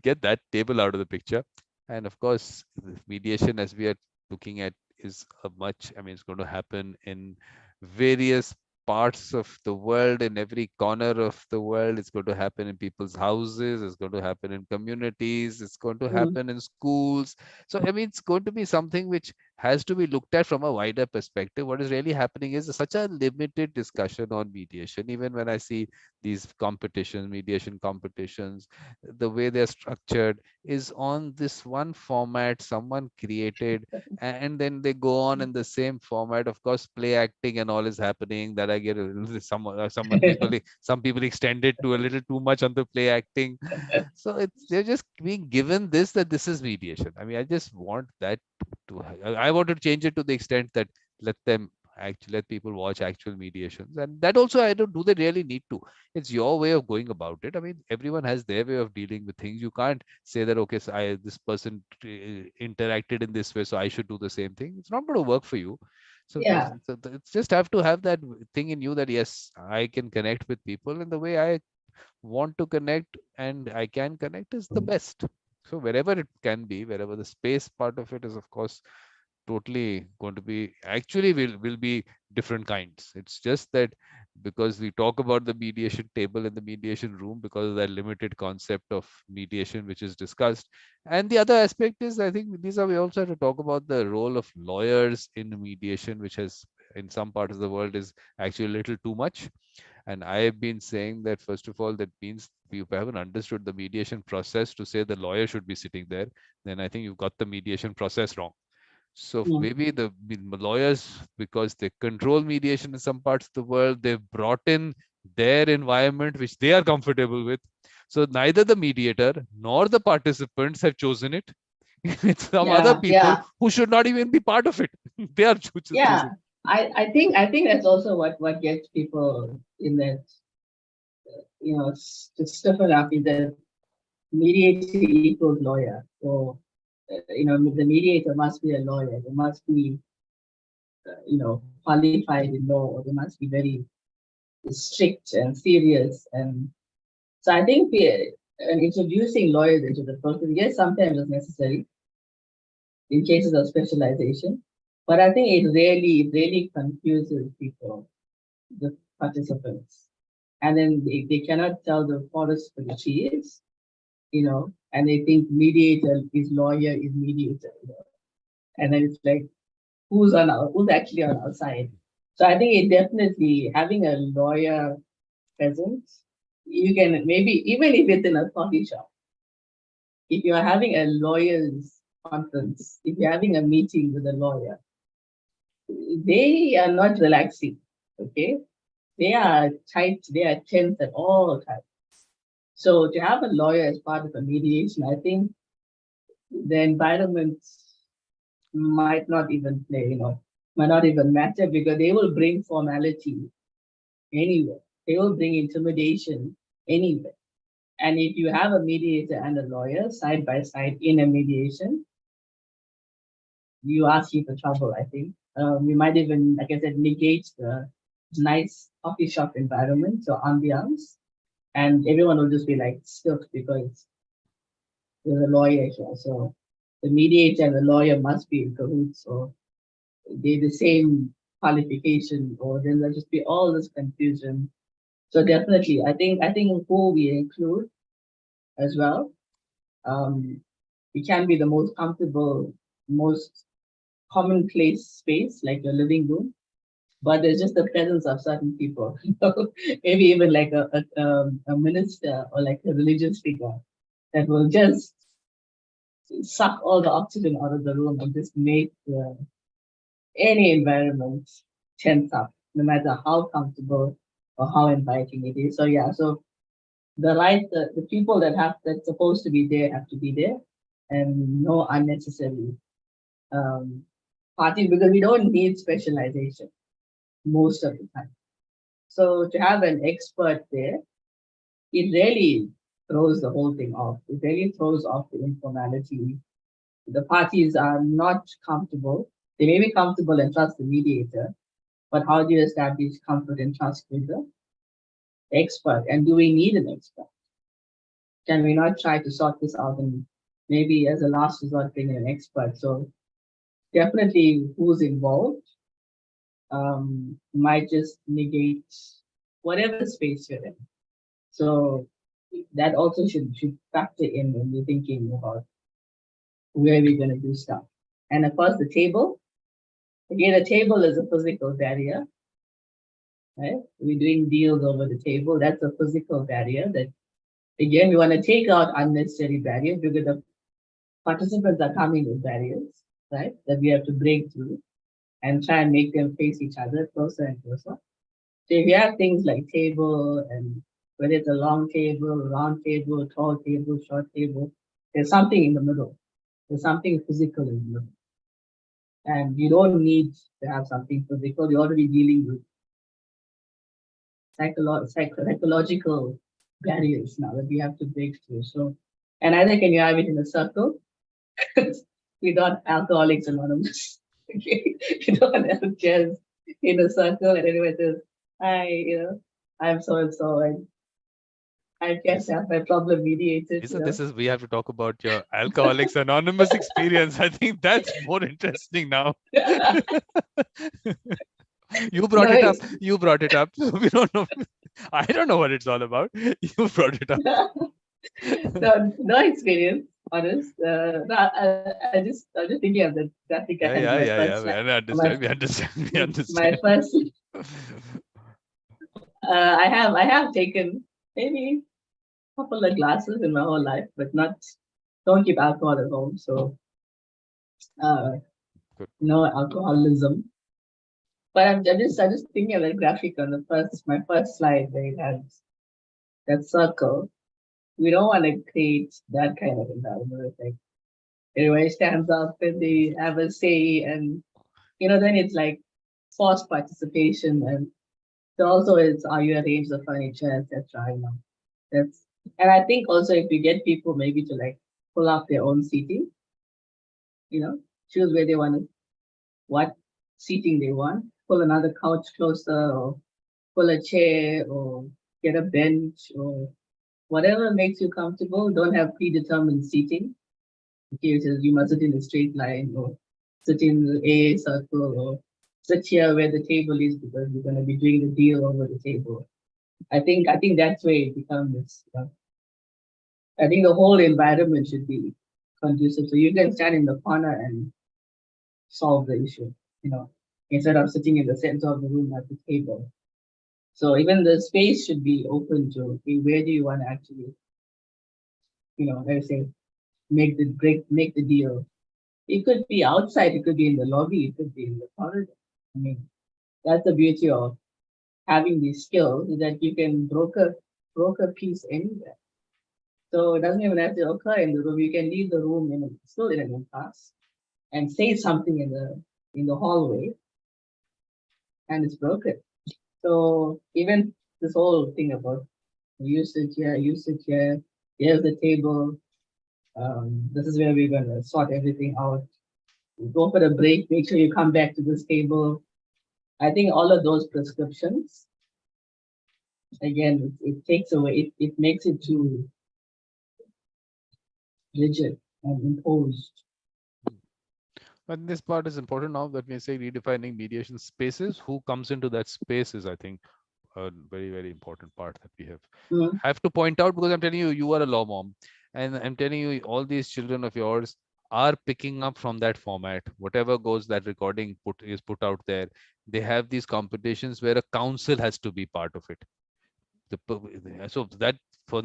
get that table out of the picture. And of course, mediation, as we are looking at, is a much, I mean, it's going to happen in various parts of the world, in every corner of the world. It's going to happen in people's houses, it's going to happen in communities, it's going to
Mm.
happen in schools. So I mean, it's going to be something which has to be looked at from a wider perspective. What is really happening is such a limited discussion on mediation. Even when I see these competitions, mediation competitions, the way they're structured is on this one format someone created, and then they go on in the same format. Of course, play acting and all is happening. That I get a little, some people extend it to a little too much on the play acting. So it's, they're just being given this, that this is mediation. I mean, I just want that to, I want to change it to the extent that let them actually, let people watch actual mediations. And that also, I don't, do they really need to? It's your way of going about it. I mean, everyone has their way of dealing with things. You can't say that, okay, so this person interacted in this way, so I should do the same thing. It's not going to work for you. So
Yeah.
it's just have to have that thing in you that yes, I can connect with people in the way I want to connect, and I can connect is the best. So wherever it can be, wherever the space part of it is, of course, totally going to be, actually will be different kinds. It's just that because we talk about the mediation table and the mediation room because of that limited concept of mediation which is discussed. And the other aspect is, I think these are, we also have to talk about the role of lawyers in mediation, which has in some parts of the world is actually a little too much. And I have been saying that, first of all, that means you haven't understood the mediation process to say the lawyer should be sitting there. Then I think you've got the mediation process wrong. So
Mm.
maybe the lawyers, because they control mediation in some parts of the world, they've brought in their environment which they are comfortable with. So neither the mediator nor the participants have chosen it. It's some other
Yeah.
people
Yeah.
who should not even be part of it. They are
Yeah.
choosing.
I think that's also what gets people in that, to stiffen up is that mediator equals lawyer. So the mediator must be a lawyer. They must be qualified in law, or they must be very strict and serious. And so I think and introducing lawyers into the process, yes, sometimes it's necessary in cases of specialization, but I think it really confuses people, the participants. And then they cannot tell the forest for the trees, and they think mediator is lawyer is mediator, and then it's like, who's actually on our side? So I think it definitely, having a lawyer present, you can maybe, even if it's in a coffee shop, if you're having a lawyer's conference, if you're having a meeting with a lawyer, they are not relaxing, okay? They are tight, they are tense at all times. So to have a lawyer as part of a mediation, I think the environment might not even play, might not even matter, because they will bring formality anywhere. They will bring intimidation anywhere. And if you have a mediator and a lawyer side by side in a mediation, you ask you for trouble, I think. You might even, like I said, negate the nice coffee shop environment or ambiance, and everyone will just be like stuck because there's a lawyer here. So the mediator and the lawyer must be in cahoots, or they're the same qualification, or then there'll just be all this confusion. So definitely, I think who we include as well, um, it can be the most comfortable, most commonplace space, like your living room, but there's just the presence of certain people, maybe even like a minister or like a religious figure that will just suck all the oxygen out of the room and just make any environment tense up, no matter how comfortable or how inviting it is. So yeah, so the people that's supposed to be there have to be there, and no unnecessary um, party, because we don't need specialization most of the time. So to have an expert there, it really throws the whole thing off. It really throws off the informality. the parties are not comfortable. They may be comfortable and trust the mediator, but how do you establish comfort and trust with the expert? And do we need an expert? Can we not try to sort this out and maybe as a last resort bring in an expert? So definitely who's involved might just negate whatever space you're in. So that also should factor in when you're thinking about where we're going to do stuff. And of course, the table. Again, a table is a physical barrier, right? We're doing deals over the table. That's a physical barrier that, again, we want to take out unnecessary barriers because the participants are coming with barriers, right? That we have to break through and try and make them face each other closer and closer. So if you have things like table and whether it's a long table, round table, tall table, short table, there's something in the middle. There's something physical in the middle. And you don't need to have something physical. You're already dealing with psychological barriers now that we have to break through. So, and either can you have it in a circle? We're not Alcoholics Anonymous. Okay, you don't have chairs in a circle and everyone says, "Hi, I'm so and so, and I can't have my problem mediated."
So this is, we have to talk about your Alcoholics Anonymous experience. I think that's more interesting now. You brought it up. You brought it up. We don't know. I don't know what it's all about. You brought it up.
No experience, honest. No, I just thinking of the graphic I had in my first slide.
We understand. We understand.
My first. I have taken maybe a couple of glasses in my whole life, but don't keep alcohol at home. So, no alcoholism. But I'm just thinking of the graphic on my first slide where it has that circle. We don't want to create that kind of environment. Like everybody stands up and they have a say, and then it's like forced participation, and also it's how you arrange the furniture, etc. And I think also if you get people maybe to like pull up their own seating, choose where they want what seating they want, pull another couch closer, or pull a chair, or get a bench, or whatever makes you comfortable. Don't have predetermined seating. Okay, you must sit in a straight line, or sit in a circle, or sit here where the table is because we're going to be doing the deal over the table. I think that's where it becomes. I think the whole environment should be conducive, so you can stand in the corner and solve the issue. Instead of sitting in the center of the room at the table. So even the space should be open to, okay, where do you want to actually, let's say, make the deal. It could be outside, it could be in the lobby, it could be in the corridor. I mean, that's the beauty of having these skills, is that you can broker peace anywhere. So it doesn't even have to occur in the room. You can leave the room still in an impasse and say something in the hallway, and it's broken. So even this whole thing about you sit here, here's the table, this is where we're gonna sort everything out. Go for a break, make sure you come back to this table. I think all of those prescriptions, again, it takes away, it makes it too rigid and imposed.
But this part is important now that we say redefining mediation spaces. Who comes into that space is, I think, a very, very important part that we have to point out, because I'm telling you, you are a law mom, and I'm telling you, all these children of yours are picking up from that format. Whatever goes, that recording is put out there. They have these competitions where a council has to be part of it. So that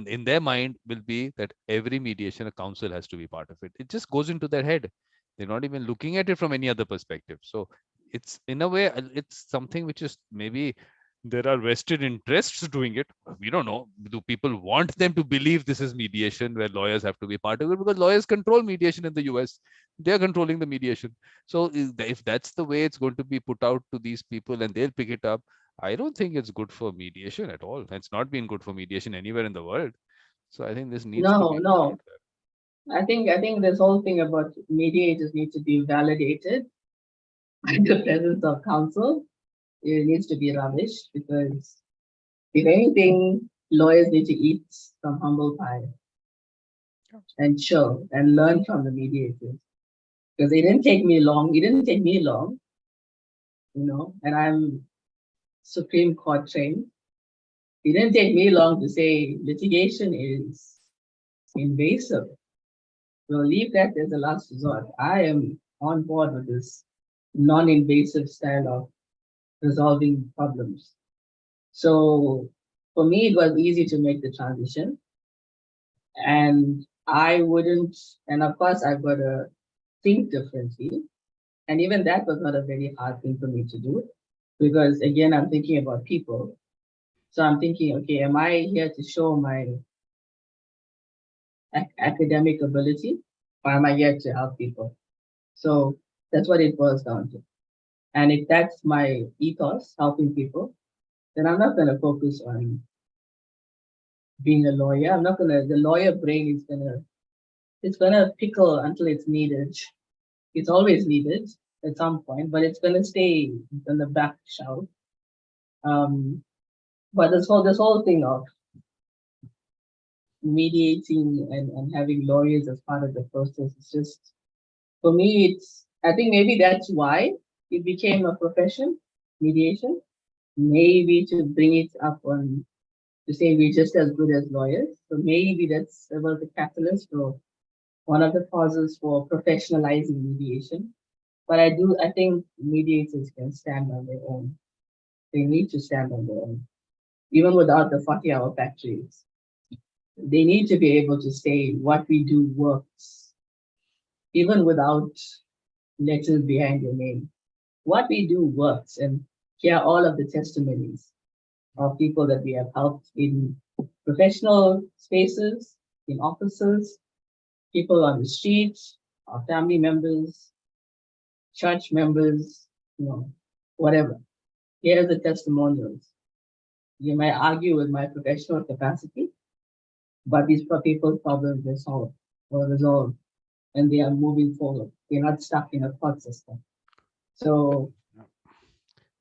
in their mind will be that every mediation, a council has to be part of it. It just goes into their head. They're not even looking at it from any other perspective. So it's, in a way, it's something which is, maybe there are vested interests doing it. We don't know. Do people want them to believe this is mediation where lawyers have to be part of it? Because lawyers control mediation in the US. They're controlling the mediation. So if that's the way it's going to be put out to these people and they'll pick it up, I don't think it's good for mediation at all. It's not been good for mediation anywhere in the world. So I think this needs to be.
No. I think this whole thing about mediators need to be validated by the presence of counsel. It needs to be rubbish because if anything, lawyers need to eat some humble pie and chill and learn from the mediators. Because it didn't take me long. It didn't take me long, and I'm Supreme Court trained. It didn't take me long to say litigation is invasive. We'll leave that as a last resort. I am on board with this non-invasive style of resolving problems. So for me, it was easy to make the transition. And I wouldn't, and of course, I've got to think differently. And even that was not a very hard thing for me to do because, again, I'm thinking about people. So I'm thinking, okay, am I here to show my academic ability or am I here to help people? So that's what it boils down to. And if that's my ethos, helping people, then I'm not going to focus on being a lawyer. I'm not going to, the lawyer brain is it's going to pickle until it's needed. It's always needed at some point, but it's going to stay on the back shelf. But this whole thing of mediating and having lawyers as part of the process is just, for me, I think maybe that's why it became a profession, mediation. Maybe to bring it up on, to say we're just as good as lawyers. So maybe that's about the catalyst or one of the causes for professionalizing mediation. But I think mediators can stand on their own. They need to stand on their own, even without the 40-hour factories. They need to be able to say what we do works, even without letters behind your name. What we do works, and hear all of the testimonies of people that we have helped in professional spaces, in offices, people on the streets, our family members, church members, whatever. Here are the testimonials. You may argue with my professional capacity, but these people's problems are solved or resolved and they are moving forward. They're not stuck in a court system. So,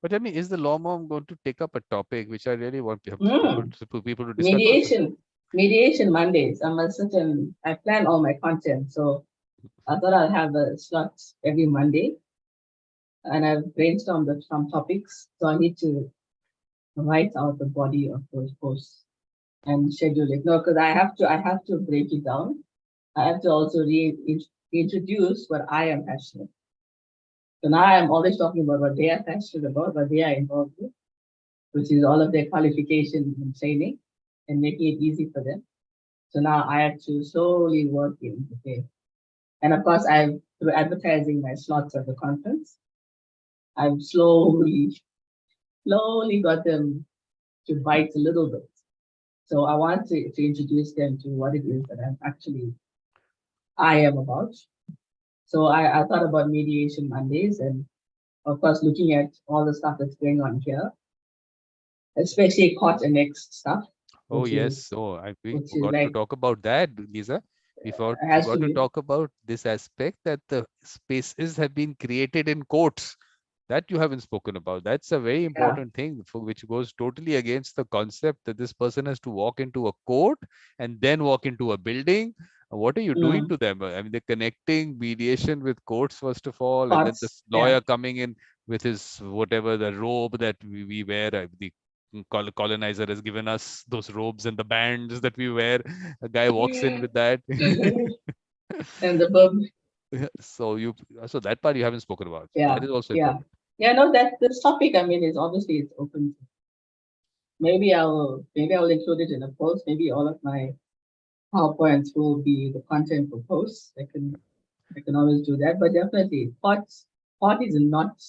but I mean, is the law mom going to take up a topic which I really want people to discuss?
mediation Mondays. I'm a certain, I plan all my content. So I thought I'll have a slot every Monday and I've brainstormed some topics. So I need to write out the body of those posts and schedule it. No, because I have to break it down. I have to also reintroduce what I am passionate. So now I'm always talking about what they are passionate about, what they are involved with, which is all of their qualification and training and making it easy for them. So now I have to slowly work in, okay. And of course, through advertising my slots at the conference, I've slowly got them to bite a little bit. So I want to introduce them to what it is that I am about. So I thought about Mediation Mondays and of course, looking at all the stuff that's going on here, especially court annexed stuff.
Oh, yes. We forgot to talk about that, Lisa. We forgot to talk about this aspect that the spaces have been created in courts. That you haven't spoken about. That's a very important thing which goes totally against the concept that this person has to walk into a court and then walk into a building. What are you doing to them? I mean, they're connecting mediation with courts, first of all, and then the lawyer coming in with his whatever the robe that we wear, the colonizer has given us those robes and the bands that we wear. A guy walks in with that.
And the bub.
So that part you haven't spoken about.
Yeah.
That is also important.
Yeah, no, that this topic, I mean, is obviously it's open. Maybe I'll include it in a post. Maybe all of my PowerPoints will be the content for posts. I can always do that, but definitely court is not,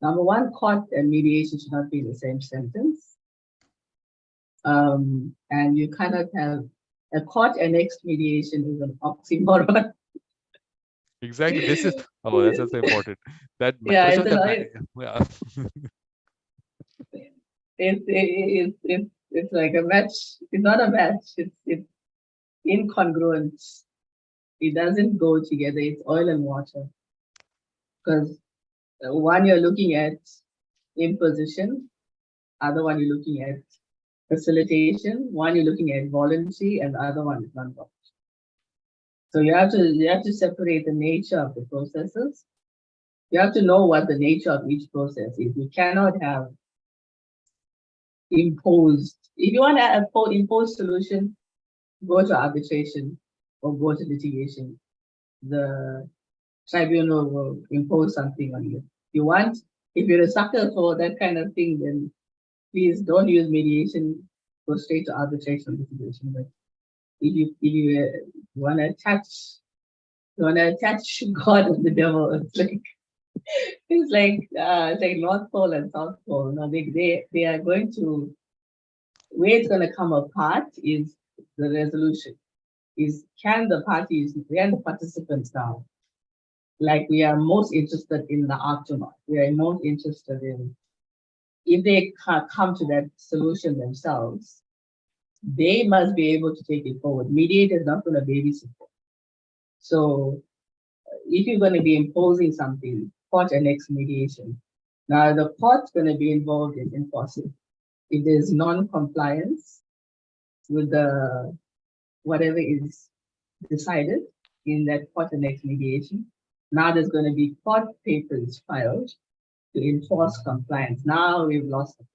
number one, court and mediation should not be in the same sentence. And you cannot have a court annexed mediation is an oxymoron.
Exactly. This is that's also important. That
it's like a match. It's not a match. It's incongruent. It doesn't go together. It's oil and water. Because one you're looking at imposition, other one you're looking at facilitation, one you're looking at voluntary, and the other one is non-voluntary. So you have to separate the nature of the processes. You have to know what the nature of each process is. You cannot have imposed. If you want to have imposed solution, go to arbitration or go to litigation. The tribunal will impose something on you. If you're a sucker for that kind of thing, then please don't use mediation. Go straight to arbitration litigation. But if you want to attach God and the devil, it's like North Pole and South Pole. No, they are going to, where it's going to come apart is the resolution. Can the participants now, like we are most interested in the aftermath. We are most interested in, if they come to that solution themselves, they must be able to take it forward. Mediator is not going to babysit. So if you're going to be imposing something, court annex mediation. Now the court's going to be involved in enforcing. If there's non-compliance with the whatever is decided in that court annex mediation, now there's going to be court papers filed to enforce compliance. Now we've lost it.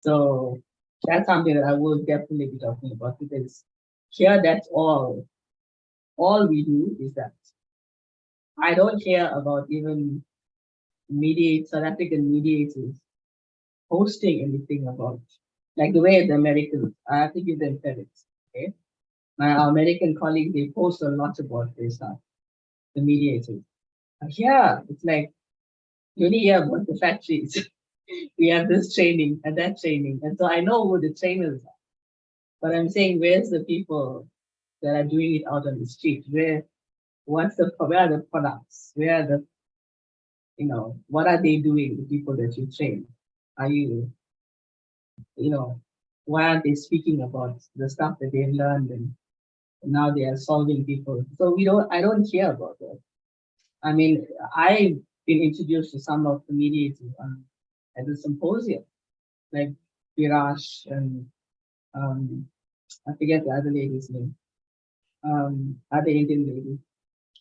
So that's something that I will definitely be talking about, because here that's all we do is that. I don't care about even South African mediators posting anything about, like the way the Americans, I have to give them credit, okay? My American colleagues, they post a lot about this stuff, the mediators. Yeah, it's like, you only hear about the factories. We have this training and that training. And so I know who the trainers are. But I'm saying, where's the people that are doing it out on the street? Where are the products? Where are the, what are they doing, the people that you train? Are you, why aren't they speaking about the stuff that they've learned and now they are solving people? So I don't care about that. I mean, I've been introduced to some of the mediators at the symposium, like Virash and I forget the other lady's name, other Indian lady.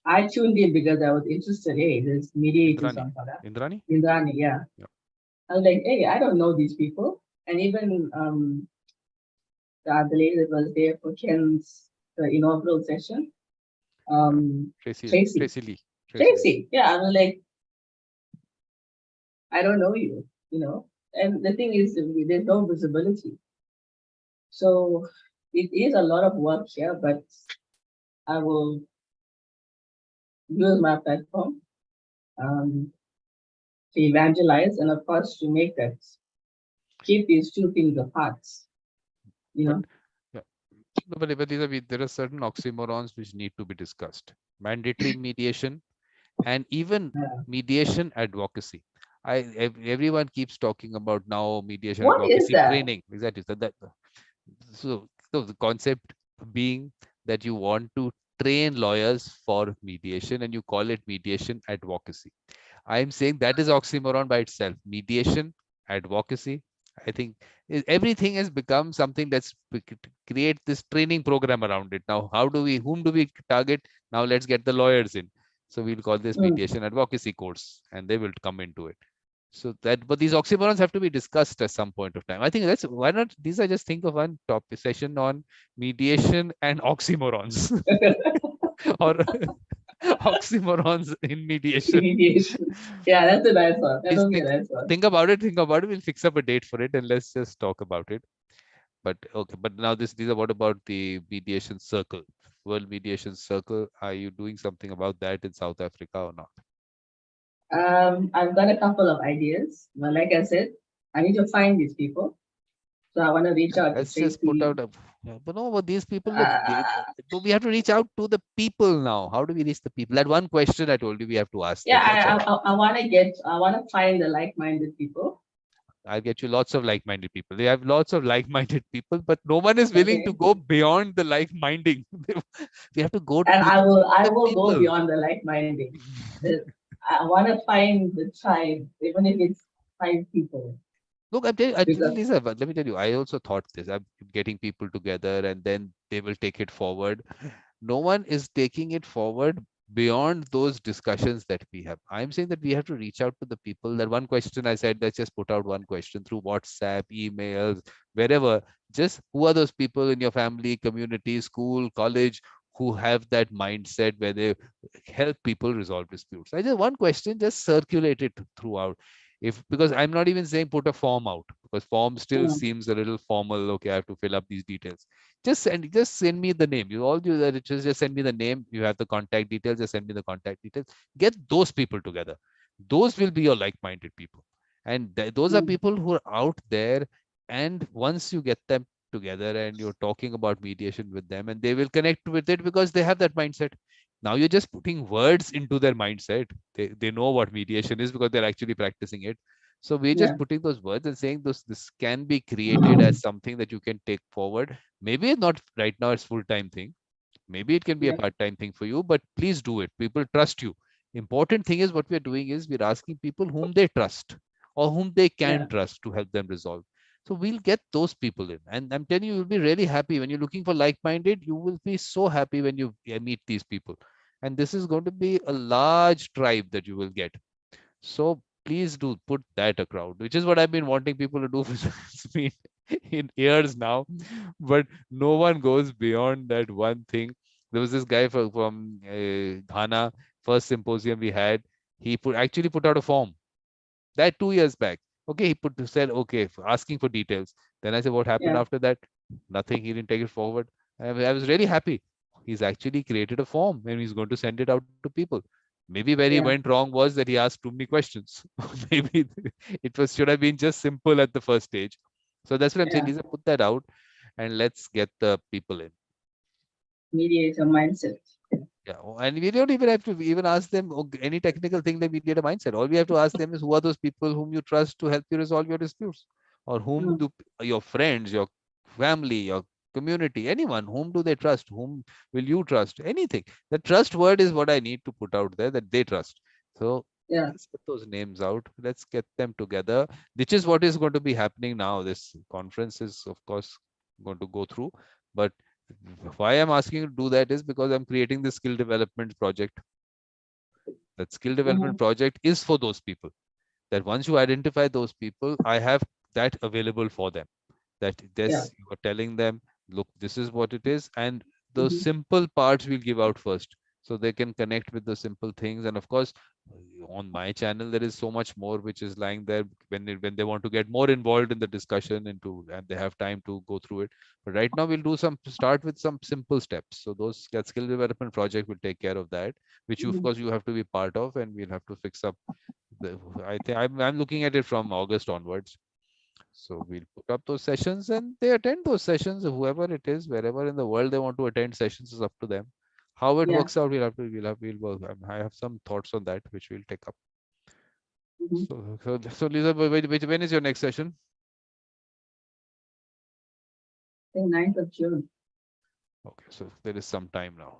I tuned in because I was interested. Hey, there's mediators on
Indrani?
Indrani, yeah. I was like, hey, I don't know these people. And even the lady that was there for Ken's inaugural session, Tracy. Yeah, I was like, I don't know you, And the thing is, there's no visibility. So it is a lot of work here, but I will use my platform to evangelize, and of course to make that, keep these two things apart.
But there are certain oxymorons which need to be discussed. Mandatory mediation and even mediation advocacy. Everyone keeps talking about now mediation advocacy training. Exactly. So the concept being that you want to train lawyers for mediation and you call it mediation advocacy. I'm saying that is oxymoron by itself. Mediation, advocacy. I think everything has become something that's create this training program around it. Now, whom do we target? Now let's get the lawyers in. So we'll call this mediation advocacy course and they will come into it. So but these oxymorons have to be discussed at some point of time. I think why not? These I just think of one topic session on mediation and oxymorons. Or oxymorons in mediation.
Yeah, that's a nice one.
Think about it. We'll fix up a date for it and let's just talk about it. But okay, but now these are what about the mediation circle, World Mediation Circle? Are you doing something about that in South Africa or not?
I've got a couple of ideas, but like I said, I need to find these people. So I want to reach out.
Let's just put out but these people, we have to reach out to the people now. How do we reach the people? That one question I told you we have to ask.
Yeah, I want to find the like-minded people
I'll get you lots of like-minded people. They have lots of like-minded people, but no one is willing to
Okay.
go beyond the like-minding. We have to go to
And
people,
I
the
will go
people.
beyond the like-minded. I want to find the tribe, even if it's 5 people,
Look, I'm telling you,
because
Lisa, but let me tell you, I also thought this. I'm getting people together and then they will take it forward. No one is taking it forward beyond those discussions that we have. I'm saying that we have to reach out to the people. That one question I said, let's just put out one question through WhatsApp, emails, wherever. Just who are those people in your family, community, school, college who have that mindset where they help people resolve disputes? I just one question, just circulate it throughout. If because I'm not even saying put a form out because form still
mm,
seems a little formal. Okay, I have to fill up these details. Just send me the name. You all do that. Just send me the name. You have the contact details. Just send me the contact details. Get those people together. Those will be your like-minded people, and those are
mm,
people who are out there. And once you get them together and you're talking about mediation with them, and they will connect with it because they have that mindset. Now you're just putting words into their mindset. They know what mediation is because they're actually practicing it. So we're just
yeah,
putting those words and saying this can be created as something that you can take forward. Maybe not right now it's full-time thing. Maybe it can be a
yeah,
part-time thing for you, but please do it. People trust you. Important thing is what we're doing is we're asking people whom they trust or whom they can
yeah,
trust to help them resolve. So we'll get those people in. And I'm telling you, you'll be really happy when you're looking for like-minded. You will be so happy when you meet these people. And this is going to be a large tribe that you will get. So please do put that a crowd, which is what I've been wanting people to do for it's been in years now. But no one goes beyond that one thing. There was this guy from Ghana, first symposium we had. He actually put out a form that 2 years back. Okay, he said okay, asking for details. Then I said, what happened
yeah,
after that? Nothing. He didn't take it forward. I was really happy. He's actually created a form and he's going to send it out to people. Maybe where he
yeah,
went wrong was that he asked too many questions. Maybe it was should have been just simple at the first stage. So that's what I'm saying.
yeah.
Lisa, put that out and let's get the people in.
Mediator mindset.
Yeah, and we don't even have to even ask them any technical thing that we need a mindset. All we have to ask them is who are those people whom you trust to help you resolve your disputes, or whom
Mm,
do your friends, your family, your community, anyone, whom do they trust? Whom will you trust? Anything. The trust word is what I need to put out there that they trust. So
yeah,
let's put those names out. Let's get them together, which is what is going to be happening now. This conference is, of course, going to go through, but why I'm asking you to do that is because I'm creating the skill development project. That skill development
mhm,
project is for those people. That once you identify those people, I have that available for them. That
yeah,
this you are telling them, look, this is what it is, and the
mhm,
simple parts we'll give out first, so they can connect with the simple things. And of course, on my channel there is so much more which is lying there when they want to get more involved in the discussion into and they have time to go through it. But right now we'll do some start with some simple steps. So those that skill development project will take care of that, which you, of
mhm,
course you have to be part of, and we'll have to fix up the, I think I'm looking at it from August onwards. So we'll put up those sessions and they attend those sessions, whoever it is, wherever in the world they want to attend sessions is up to them. How it
yeah,
works out, we'll work. I have some thoughts on that which we'll take up.
mhm.
So Lisa, when is your next session?
I think 9th of June.
Okay, so there is some time now.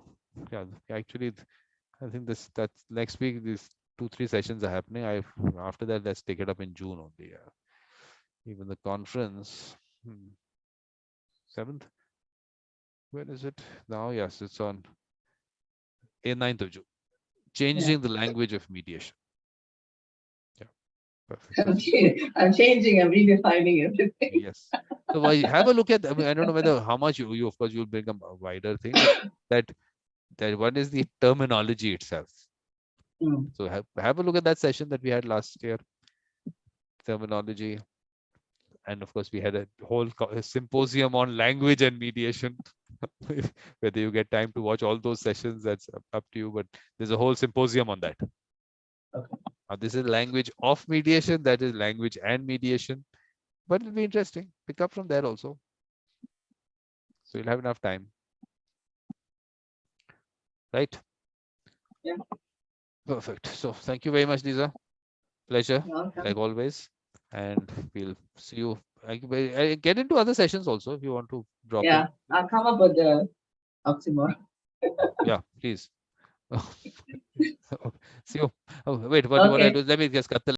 Yeah, actually, I think this that's next week. These 2 3 sessions are happening. I after that, let's take it up in June only. Yeah. Even the conference, 7th. When is it now? Yes, it's on 9th of June.
Yeah.
Changing the language of mediation. Yeah, perfect. So
I'm changing, I'm redefining everything.
yes. So have a look at. I mean, I don't know whether how much you of course you'll bring a wider thing, but that that one is the terminology itself.
Mm,
So have a look at that session that we had last year, terminology, and of course we had a whole symposium on language and mediation. Whether you get time to watch all those sessions, that's up to you. But there's a whole symposium on that.
okay.
Now, this is language of mediation. That is language and mediation. But it'll be interesting. Pick up from there also. So you'll have enough time, right?
Yeah,
Perfect. So thank you very much, Lisa. Pleasure,
you're welcome.
like always. and we'll see you. I get into other sessions also if you want to drop
Yeah, I'll come up with the oxymoron.
Yeah, please. Okay. See you. Oh, wait, what I
Okay.
do? Let me just cut the